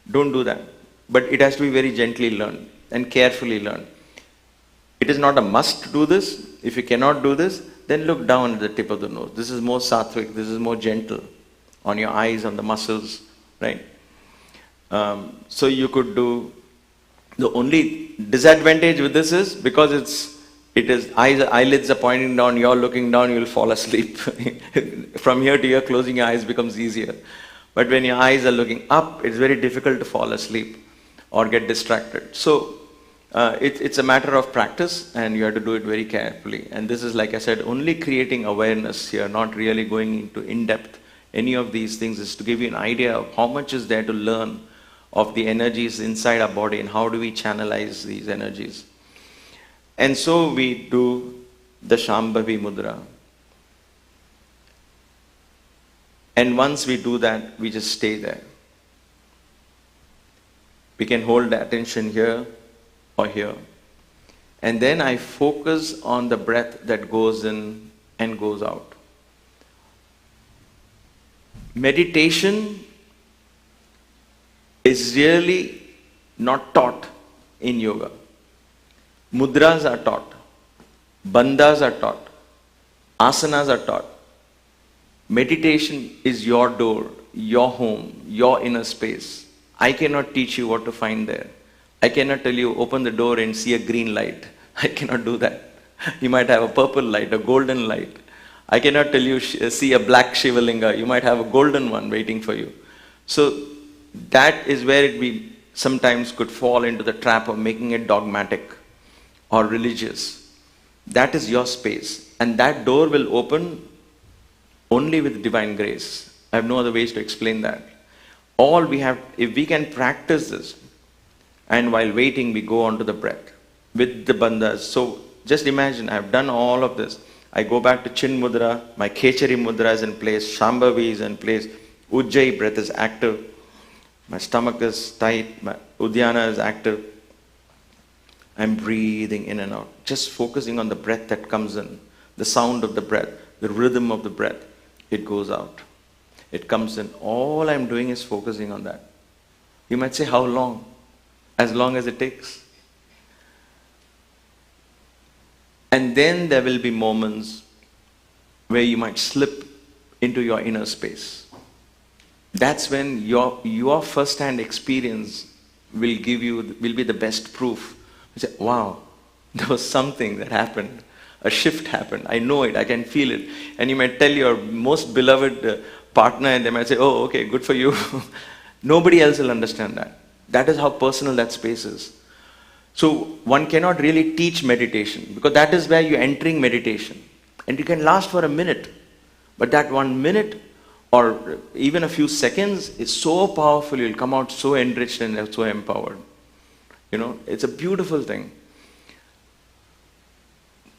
Don't do that. But it has to be very gently learned and carefully learned. It is not a must to do this. If you cannot do this, then look down at the tip of the nose. This is more sattvic, this is more gentle on your eyes, on the muscles, right? So you could do, the only disadvantage with this is because eyelids are pointing down, you're looking down, you'll fall asleep. From here to here, closing your eyes becomes easier. But when your eyes are looking up, it's very difficult to fall asleep or get distracted. So It's a matter of practice, and you have to do it very carefully. And this is, like I said, only creating awareness here, not really going into in-depth. Any of these things is to give you an idea of how much is there to learn of the energies inside our body and how do we channelize these energies. And so we do the Shambhavi Mudra. And once we do that, we just stay there. We can hold the attention here or here. And then I focus on the breath that goes in and goes out. Meditation is really not taught in yoga. Mudras are taught. Bandhas are taught. Asanas are taught. Meditation is your door, your home, your inner space. I cannot teach you what to find there. I cannot tell you open the door and see a green light. I cannot do that. You might have a purple light, a golden light. I cannot tell you see a black Shivalinga. You might have a golden one waiting for you. So that is where we sometimes could fall into the trap of making it dogmatic or religious. That is your space. And that door will open only with divine grace. I have no other ways to explain that. All we have, if we can practice this, and while waiting we go on to the breath with the bandhas. So just imagine, I've done all of this. I go back to Chin Mudra, my Ketchuri Mudra is in place, Shambhavi is in place, Ujjayi Breath is active, my stomach is tight, my Uddiyana is active. I'm breathing in and out, just focusing on the breath that comes in, the sound of the breath, the rhythm of the breath. It goes out. It comes in. All I'm doing is focusing on that. You might say, how long? As long as it takes. And then there will be moments where you might slip into your inner space. That's when your first-hand experience will be the best proof. You say, wow, there was something that happened. A shift happened. I know it. I can feel it. And you might tell your most beloved partner and they might say, oh, okay, good for you. Nobody else will understand that. That is how personal that space is. So one cannot really teach meditation because that is where you're entering meditation. And you can last for a minute. But that 1 minute or even a few seconds is so powerful. You'll come out so enriched and so empowered. It's a beautiful thing.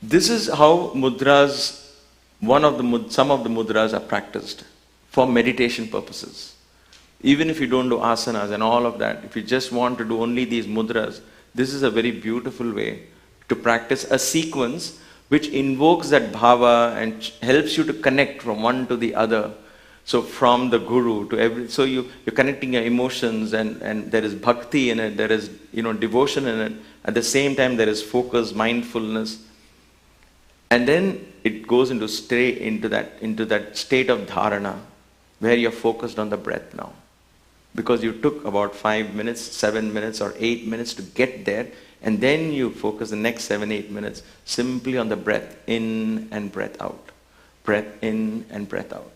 This is how mudras, some of the mudras are practiced for meditation purposes. Even if you don't do asanas and all of that, if you just want to do only these mudras, this is a very beautiful way to practice a sequence which invokes that bhava and helps you to connect from one to the other. So from the guru to so you're connecting your emotions and there is bhakti in it, there is devotion in it. At the same time there is focus, mindfulness. And then it goes into that state of dharana where you're focused on the breath now. Because you took about 5 minutes, 7 minutes or 8 minutes to get there, and then you focus the next 7, 8 minutes simply on the breath in and breath out. Breath in and breath out.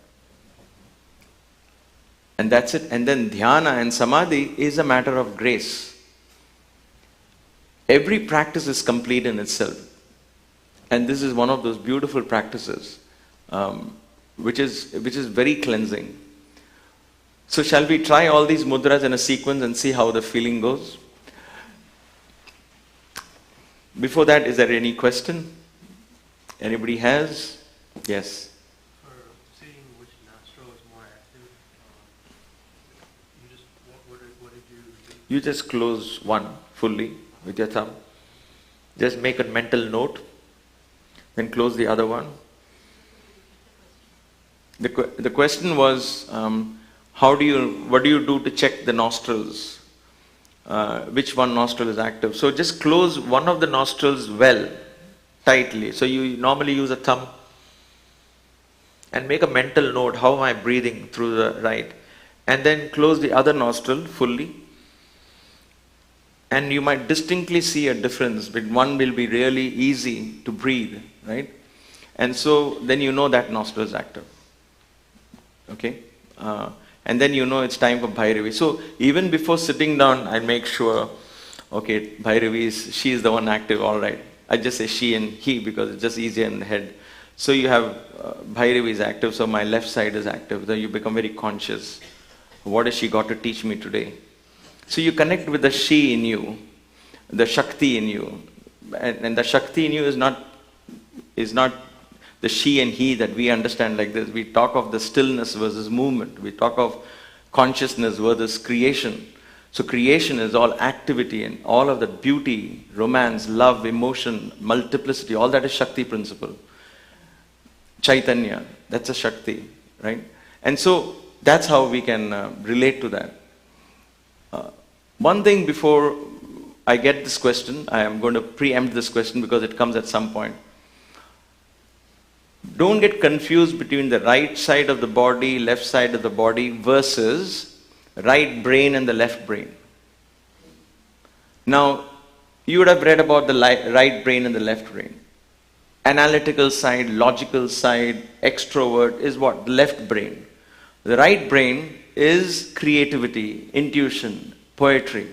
And that's it. And then dhyana and samadhi is a matter of grace. Every practice is complete in itself. And this is one of those beautiful practices, which is very cleansing. So shall we try all these mudras in a sequence and see how the feeling goes? Before that, is there any question? Anybody has? Yes.
For seeing which nostril is more active, what did you do?
You just close one fully with your thumb. Just make a mental note. Then close the other one. The question was, what do you do to check the nostrils? Which one nostril is active? So just close one of the nostrils well, tightly. So you normally use a thumb. And make a mental note, how am I breathing through the right? And then close the other nostril fully. And you might distinctly see a difference, but one will be really easy to breathe, right? And so then you know that nostril is active. Okay? And then you know it's time for Bhairavi. So even before sitting down, I make sure, Okay, Bhairavi she is the one active, all right. I just say she and he because it's just easier in the head. So you have Bhairavi is active, so my left side is active. Then you become very conscious. What has she got to teach me today? So you connect with the she in you, the Shakti in you. And the Shakti in you is not the she and he that we understand like this. We talk of the stillness versus movement. We talk of consciousness versus creation. So creation is all activity and all of the beauty, romance, love, emotion, multiplicity, all that is Shakti principle. Chaitanya, that's a Shakti, right? And so that's how we can relate to that. One thing before I get this question, I am going to preempt this question because it comes at some point. Don't get confused between the right side of the body, left side of the body versus right brain and the left brain. Now, you would have read about the right brain and the left brain. Analytical side, logical side, extrovert is what? The left brain. The right brain is creativity, intuition, poetry.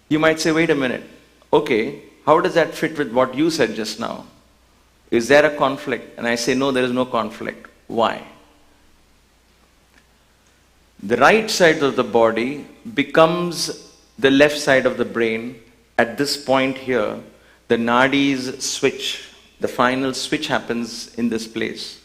You might say, wait a minute, okay, how does that fit with what you said just now? Is there a conflict? And I say, no, there is no conflict. Why? The right side of the body becomes the left side of the brain. At this point here, the nadis switch. The final switch happens in this place.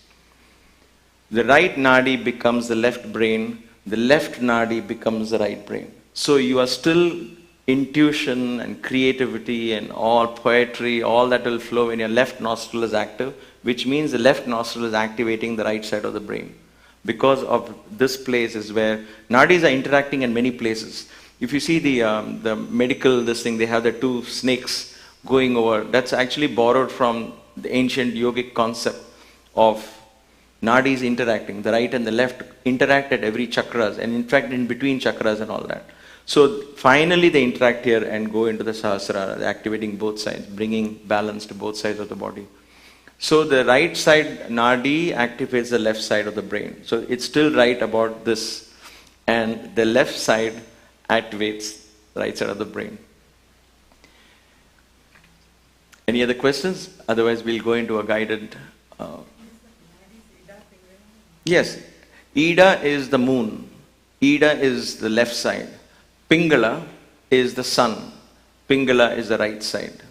The right nadi becomes the left brain. The left nadi becomes the right brain. So you are still intuition and creativity and all poetry, all that will flow when your left nostril is active, which means the left nostril is activating the right side of the brain. Because of this place is where nadis are interacting in many places. If you see the medical, this thing, they have the two snakes going over. That's actually borrowed from the ancient yogic concept of nadis interacting. The right and the left interact at every chakras and in fact in between chakras and all that. So finally they interact here and go into the Sahasrara, activating both sides, bringing balance to both sides of the body. So the right side nadi activates the left side of the brain. So it's still right about this. And the left side activates the right side of the brain. Any other questions? Otherwise we'll go into a guided... Yes, Ida is the moon. Ida is the left side. Pingala is the sun. Pingala is the right side.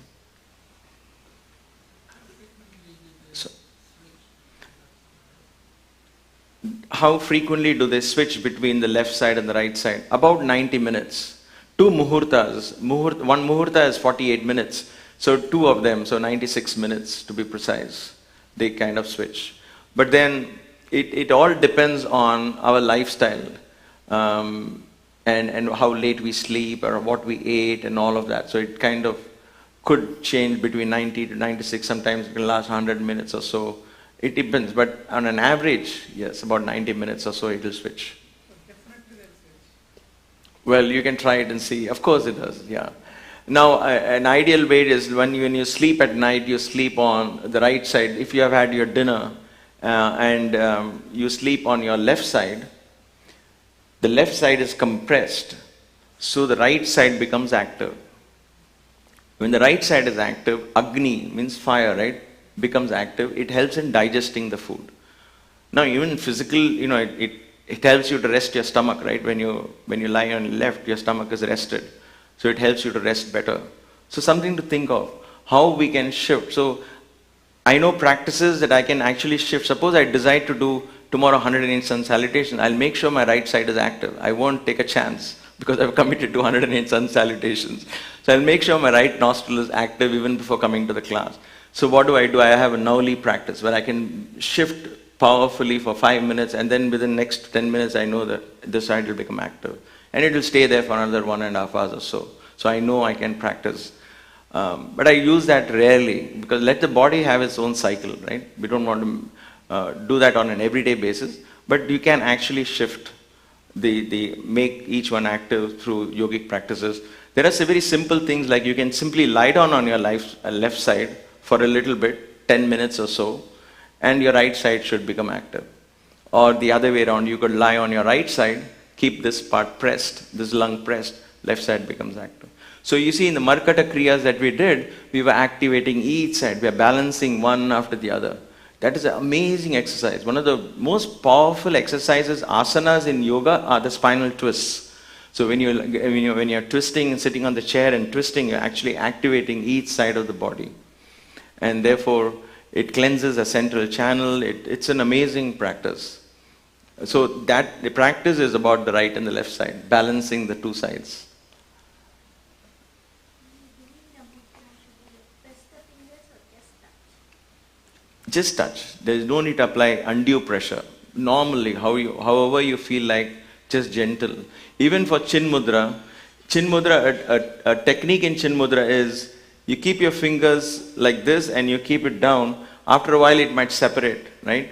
So, how frequently do they switch between the left side and the right side? About 90 minutes. Two muhurtas. One muhurta is 48 minutes. So two of them, so 96 minutes to be precise. They kind of switch. But then it all depends on our lifestyle. And how late we sleep or what we ate and all of that. So it kind of could change between 90 to 96. Sometimes it can last 100 minutes or so. It depends. But on an average, yes, about 90 minutes or so it will switch. Well, you can try it and see. Of course it does, yeah. Now, an ideal way is when you sleep at night, you sleep on the right side. If you have had your dinner and you sleep on your left side, the left side is compressed, so the right side becomes active. When the right side is active, Agni means fire, right, becomes active. It helps in digesting the food. Now, even physical, it helps you to rest your stomach, right? When you lie on your left, your stomach is rested. So it helps you to rest better. So something to think of, how we can shift. So I know practices that I can actually shift. Suppose I decide to do tomorrow 108 sun salutation, I'll make sure my right side is active. I won't take a chance because I've committed to 108 sun salutations. So I'll make sure my right nostril is active even before coming to the class. So what do? I have a Nauli practice where I can shift powerfully for 5 minutes and then within the next 10 minutes I know that this side will become active. And it will stay there for another 1.5 hours or so. So I know I can practice. But I use that rarely because let the body have its own cycle, right? We don't want to do that on an everyday basis. But you can actually shift, make each one active through yogic practices. There are some very simple things like you can simply lie down on your left side for a little bit, 10 minutes or so, and your right side should become active. Or the other way around, you could lie on your right side, keep this part pressed, this lung pressed, left side becomes active. So you see in the Markata Kriyas that we did, we were activating each side. We are balancing one after the other. That is an amazing exercise. One of the most powerful exercises, asanas in yoga, are the spinal twists. So when you're twisting and sitting on the chair and twisting, you're actually activating each side of the body. And therefore, it cleanses a central channel. It's an amazing practice. So that the practice is about the right and the left side, balancing the two sides. Just touch. There is no need to apply undue pressure. Normally, however you feel like, just gentle. Even for Chin Mudra, a technique in Chin Mudra is you keep your fingers like this and you keep it down. After a while, it might separate, right?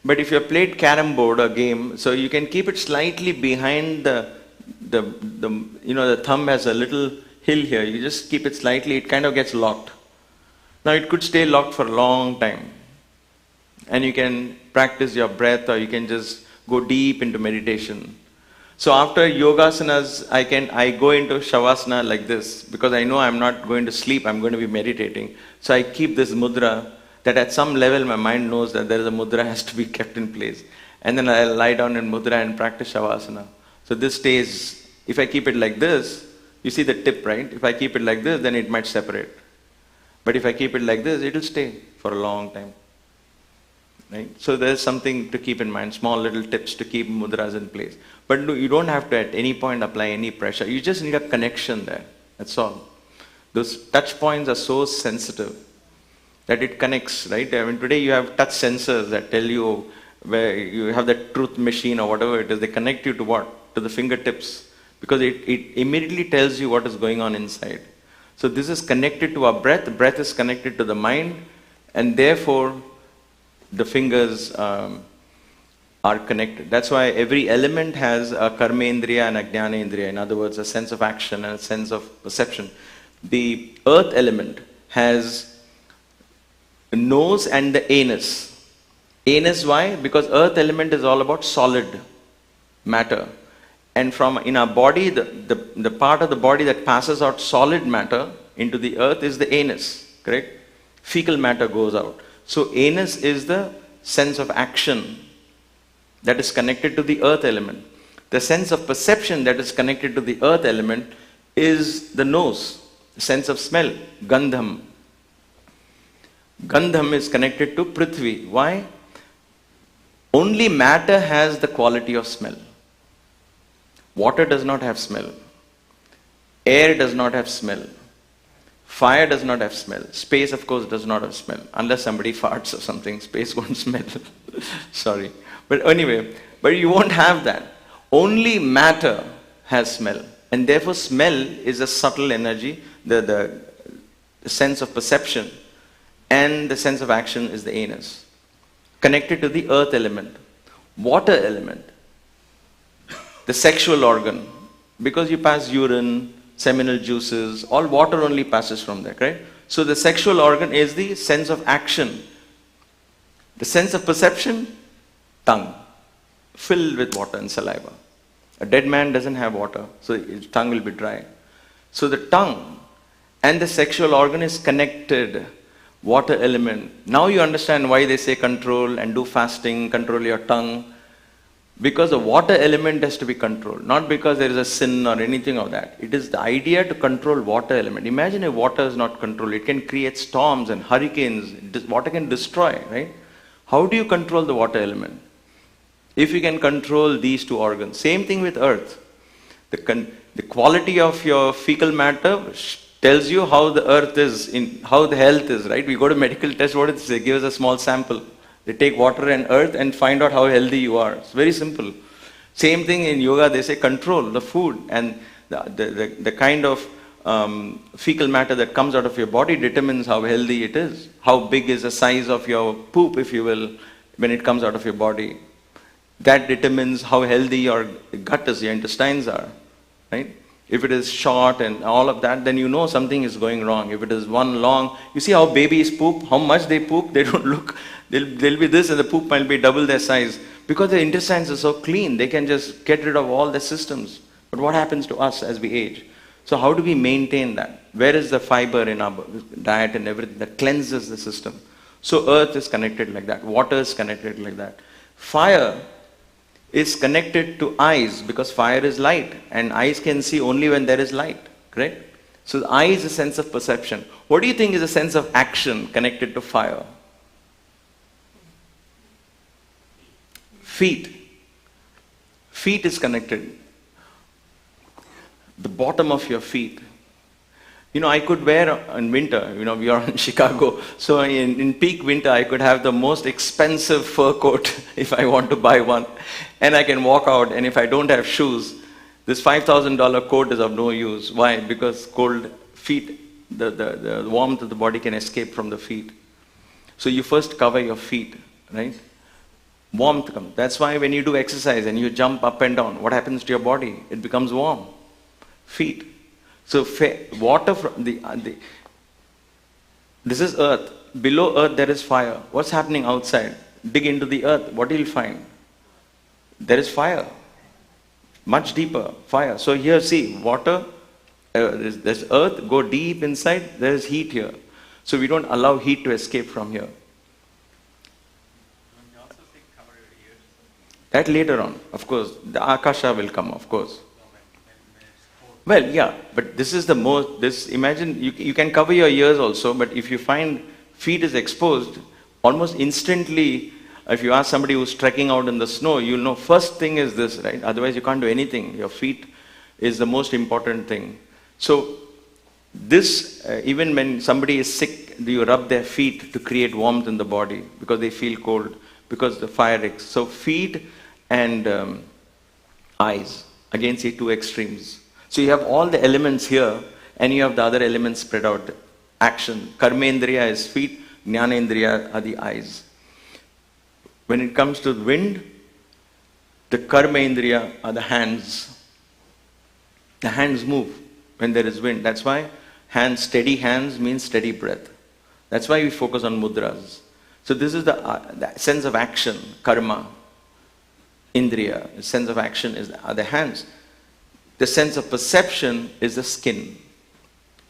But if you have played carom board or game, so you can keep it slightly behind the thumb has a little hill here. You just keep it slightly, it kind of gets locked. Now it could stay locked for a long time. And you can practice your breath, or you can just go deep into meditation. So after yogasanas, I go into shavasana like this, because I know I'm not going to sleep, I'm going to be meditating. So I keep this mudra, that at some level my mind knows that there is a mudra has to be kept in place. And then I'll lie down in mudra and practice shavasana. So this stays, if I keep it like this, you see the tip, right? If I keep it like this, then it might separate. But if I keep it like this, it will stay for a long time. Right? So there's something to keep in mind, small little tips to keep mudras in place. But no, you don't have to at any point apply any pressure. You just need a connection there. That's all. Those touch points are so sensitive that it connects, right? I mean, today you have touch sensors that tell you where you have the truth machine or whatever it is. They connect you to what? To the fingertips. Because it immediately tells you what is going on inside. So this is connected to our breath. The breath is connected to the mind. And therefore, the fingers are connected. That's why every element has a karmendriya and a jnanendriya. In other words, a sense of action and a sense of perception. The earth element has the nose and the anus. Anus, why? Because earth element is all about solid matter. And from in our body, the part of the body that passes out solid matter into the earth is the anus, correct? Fecal matter goes out. So anus is the sense of action that is connected to the earth element. The sense of perception that is connected to the earth element is the nose, the sense of smell, gandham. Gandham is connected to prithvi. Why? Only matter has the quality of smell. Water does not have smell. Air does not have smell. Fire does not have smell. Space, of course, does not have smell. Unless somebody farts or something, space won't smell. Sorry. But anyway, but you won't have that. Only matter has smell. And therefore, smell is a subtle energy, the sense of perception. And the sense of action is the anus. Connected to the earth element. Water element. The sexual organ. Because you pass urine, seminal juices, all water only passes from there, correct? So the sexual organ is the sense of action. The sense of perception, tongue, filled with water and saliva. A dead man doesn't have water, so his tongue will be dry. So the tongue and the sexual organ is connected, water element. Now you understand why they say control and do fasting, control your tongue. Because the water element has to be controlled, not because there is a sin or anything of that. It is the idea to control water element. Imagine if water is not controlled. It can create storms and hurricanes. Water can destroy, right? How do you control the water element? If you can control these two organs. Same thing with earth. The quality of your fecal matter tells you how the earth is, how the health is, right? We go to medical test, what does it say? Give us a small sample. They take water and earth and find out how healthy you are. It's very simple. Same thing in yoga, they say control the food, and the kind of fecal matter that comes out of your body determines how healthy it is. How big is the size of your poop, if you will, when it comes out of your body. That determines how healthy your gut is, your intestines are, right? If it is short and all of that, then you know something is going wrong. If it is one long, you see how babies poop, how much they poop, they don't look, they'll be this and the poop might be double their size. Because the intestines are so clean, they can just get rid of all the systems. But what happens to us as we age? So how do we maintain that? Where is the fiber in our diet and everything that cleanses the system? So earth is connected like that. Water is connected like that. Fire is connected to eyes because fire is light and eyes can see only when there is light. Correct? So the eye is a sense of perception. What do you think is a sense of action connected to fire? Feet. Feet is connected. The bottom of your feet. I could wear in winter, we are in Chicago, so in peak winter I could have the most expensive fur coat if I want to buy one, and I can walk out, and if I don't have shoes, this $5,000 coat is of no use. Why? Because cold feet, the warmth of the body can escape from the feet. So you first cover your feet, right? Warmth comes. That's why when you do exercise and you jump up and down, what happens to your body? It becomes warm. Feet. So water from this is earth. Below earth there is fire. What's happening outside? Dig into the earth. What will you find? There is fire. Much deeper fire. So here see, water, there's earth, go deep inside, there is heat here. So we don't allow heat to escape from here.
You also say cover your ears.
That later on, of course, the Akasha will come, of course.
When it's cold.
Well, yeah, but this is the most, imagine, you can cover your ears also, but if you find feet is exposed, almost instantly, if you ask somebody who's trekking out in the snow, you'll know first thing is this, right? Otherwise you can't do anything. Your feet is the most important thing. So this, even when somebody is sick, do you rub their feet to create warmth in the body because they feel cold, because the fire. So feet and eyes, again see two extremes. So you have all the elements here and you have the other elements spread out. Action, karmendriya is feet, jnanendriya are the eyes. When it comes to wind, the karmendriya are the hands. The hands move when there is wind. That's why steady hands means steady breath. That's why we focus on mudras. So this is the sense of action, karma, indriya. The sense of action are the hands. The sense of perception is the skin.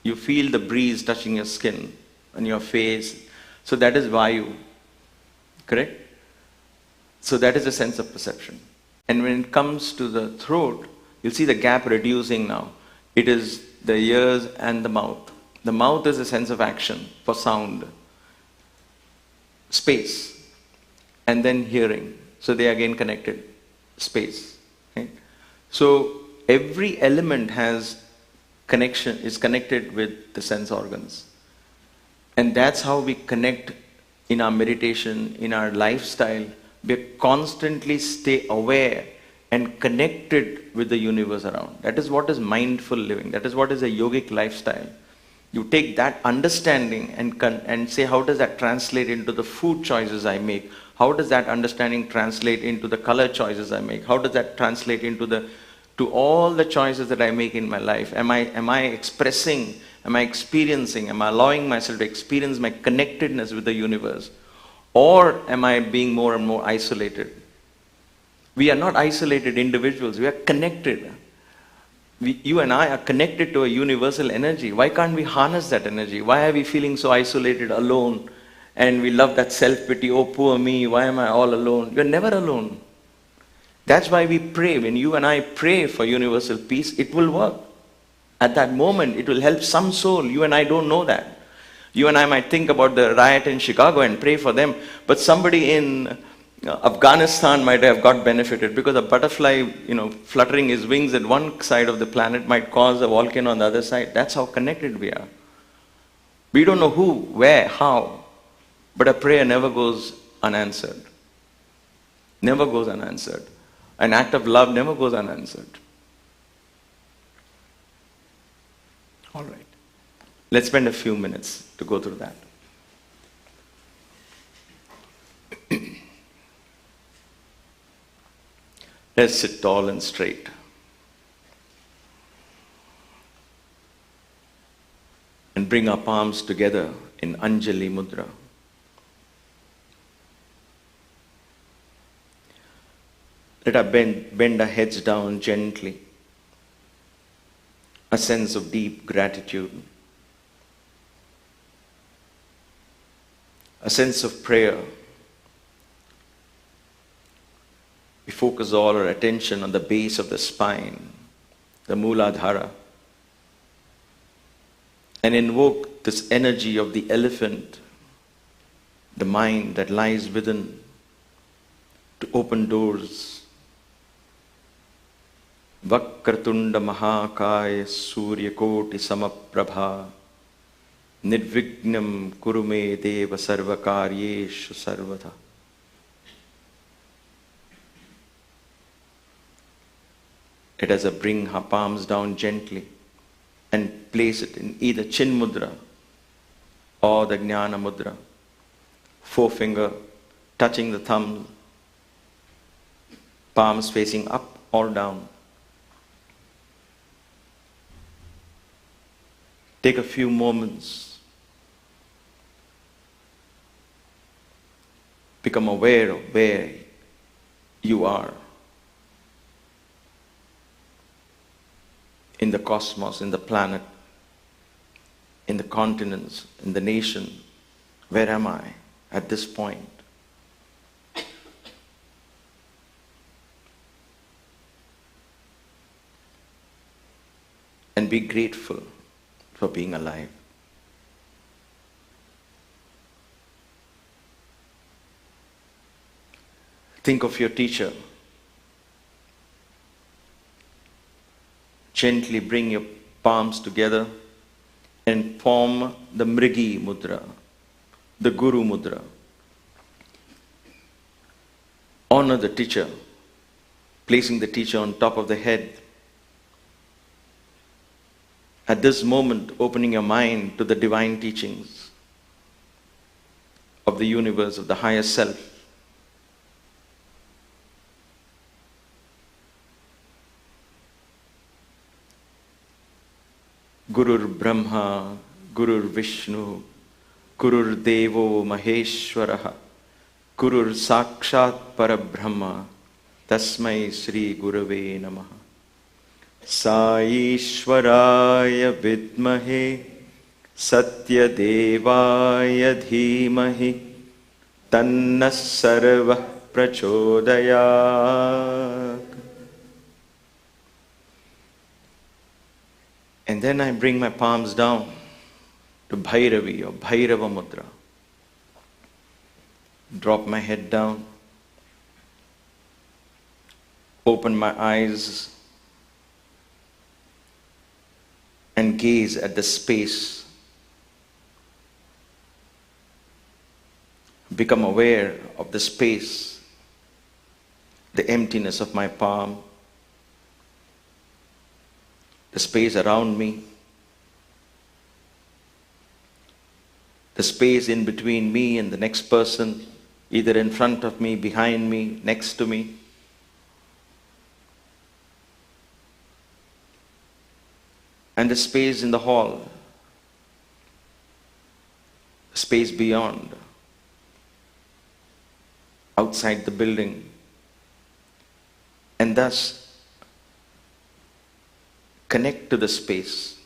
You feel the breeze touching your skin and your face. So that is vayu. Correct? So that is a sense of perception. And when it comes to the throat, you'll see the gap reducing now. It is the ears and the mouth. The mouth is a sense of action for sound. Space. And then hearing. So they are again connected. Space. Right? So every element has connection, is connected with the sense organs. And that's how we connect in our meditation, in our lifestyle. We constantly stay aware and connected with the universe around. That is what is mindful living. That is what is a yogic lifestyle. You take that understanding and say, how does that translate into the food choices I make? How does that understanding translate into the color choices I make? How does that translate into to all the choices that I make in my life? Am I expressing, am I experiencing, am I allowing myself to experience my connectedness with the universe? Or am I being more and more isolated? We are not isolated individuals, we are connected. You and I are connected to a universal energy. Why can't we harness that energy? Why are we feeling so isolated, alone? And we love that self-pity, oh poor me, why am I all alone? You're never alone. That's why we pray. When you and I pray for universal peace, it will work. At that moment, it will help some soul. You and I don't know that. You and I might think about the riot in Chicago and pray for them, but somebody in Afghanistan might have got benefited because a butterfly, fluttering his wings at one side of the planet might cause a volcano on the other side. That's how connected we are. We don't know who, where, how, but a prayer never goes unanswered. Never goes unanswered. An act of love never goes unanswered. All right. Let's spend a few minutes to go through that. Let's sit tall and straight. And bring our palms together in Anjali Mudra. Let us bend our heads down gently. a sense of deep gratitude, a sense of prayer. We focus all our attention on the base of the spine, the Mooladhara, and invoke this energy of the elephant, the mind that lies within, to open doors. Vakratunda Mahakaya Suryakoti Samaprabha Nirvignam Kurume Deva Sarvakaryeshu Sarvata. Let us bring our palms down gently and place it in either Chin Mudra or the Jnana Mudra. Forefinger touching the thumb, palms facing up or down. Take a few moments. Become aware of where you are in the cosmos, in the planet, in the continents, in the nation. Where am I at this point? And be grateful for being alive. Think of your teacher. Gently bring your palms together and form the Mrigi Mudra, the Guru Mudra. Honor the teacher, placing the teacher on top of the head. At this moment, opening your mind to the divine teachings of the universe, of the higher self. Gurur Brahma, Gurur Vishnu, Gurur Devo Maheshwaraha, Gurur Sakshat Parabrahma, Tasmai Sri Gurave Namaha. Saishwaraya Vidmahe, Satya Devaya Dhimahi, Tanna Sarva Prachodayat. And then I bring my palms down to Bhairavi or Bhairava Mudra. Drop my head down. Open my eyes and gaze at the space. Become aware of the space, the emptiness of my palm, the space around me, the space in between me and the next person, either in front of me, behind me, next to me. And the space in the hall, the space beyond, outside the building. And thus, connect to the space,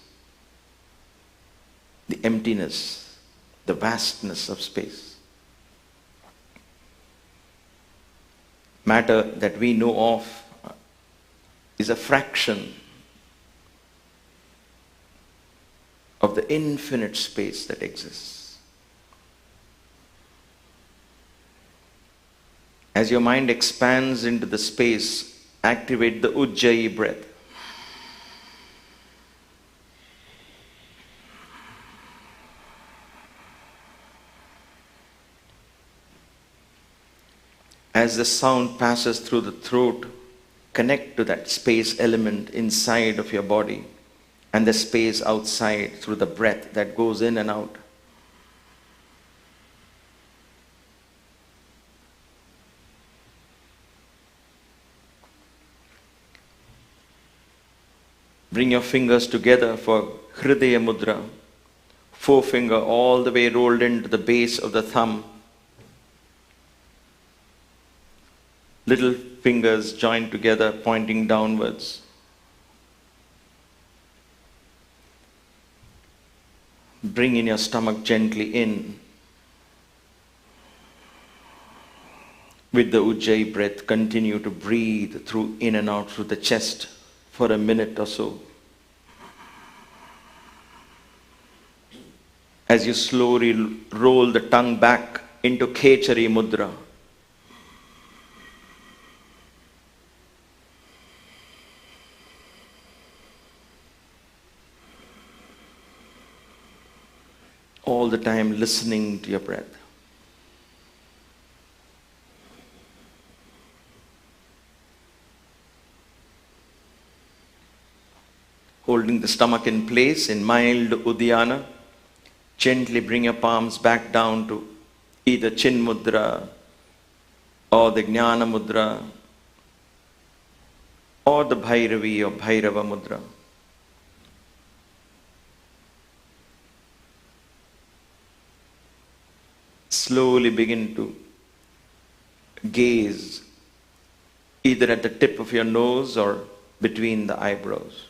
the emptiness, the vastness of space. Matter that we know of is a fraction of the infinite space that exists. As your mind expands into the space, activate the Ujjayi Breath. As the sound passes through the throat, connect to that space element inside of your body and the space outside through the breath that goes in and out. Bring your fingers together for Hridaya Mudra, forefinger all the way rolled into the base of the thumb. Little fingers joined together, pointing downwards. Bring in your stomach gently in. With the Ujjayi breath, continue to breathe through in and out through the chest for a minute or so. As you slowly roll the tongue back into Ketchuri Mudra. All the time listening to your breath. Holding the stomach in place in mild Uddiyana. Gently bring your palms back down to either Chin Mudra or the Jnana Mudra or the Bhairavi or Bhairava Mudra. Slowly begin to gaze either at the tip of your nose or between the eyebrows.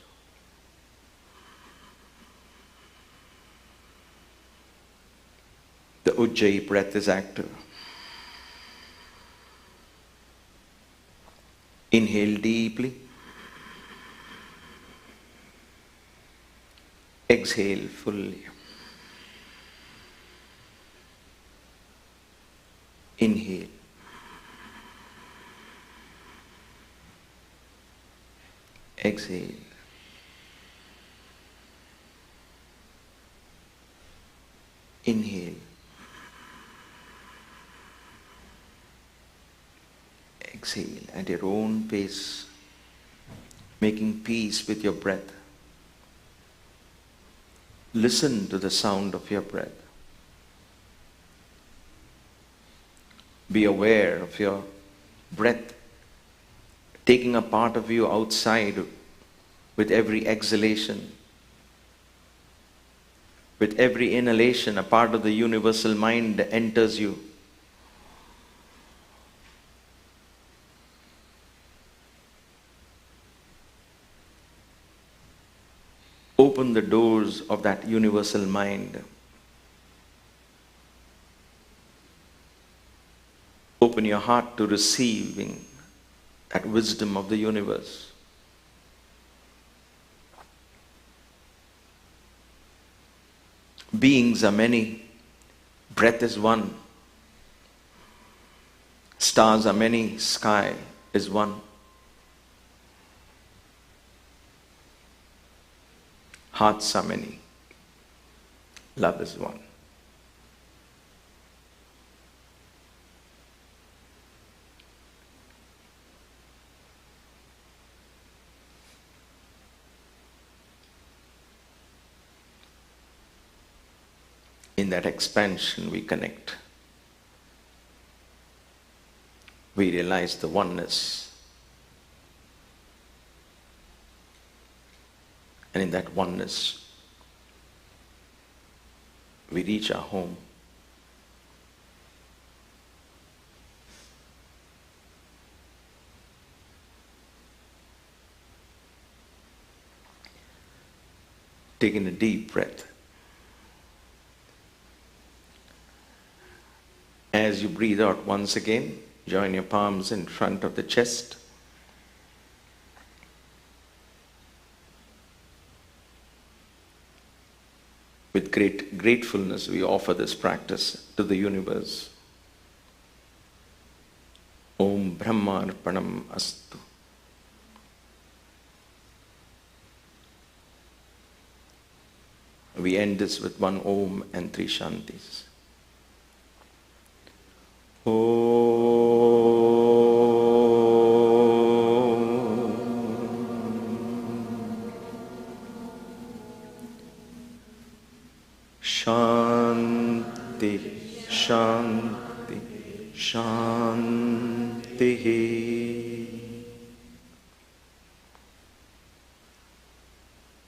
The Ujjayi breath is active. Inhale deeply. Exhale fully. Inhale. Exhale. Inhale. Exhale at your own pace, making peace with your breath. Listen to the sound of your breath. Be aware of your breath taking a part of you outside with every exhalation. With every inhalation, a part of the universal mind enters you. Open the doors of that universal mind. Open your heart to receiving that wisdom of the universe. Beings are many, breath is one. Stars are many, sky is one. Hearts are many, love is one. In that expansion we connect. We realize the oneness. And in that oneness, we reach our home. Taking a deep breath. As you breathe out once again, join your palms in front of the chest. With great gratefulness, we offer this practice to the universe. Om Brahmarpanam Astu. We end this with one Om and three Shantis. Shanti, Shanti, Shanti.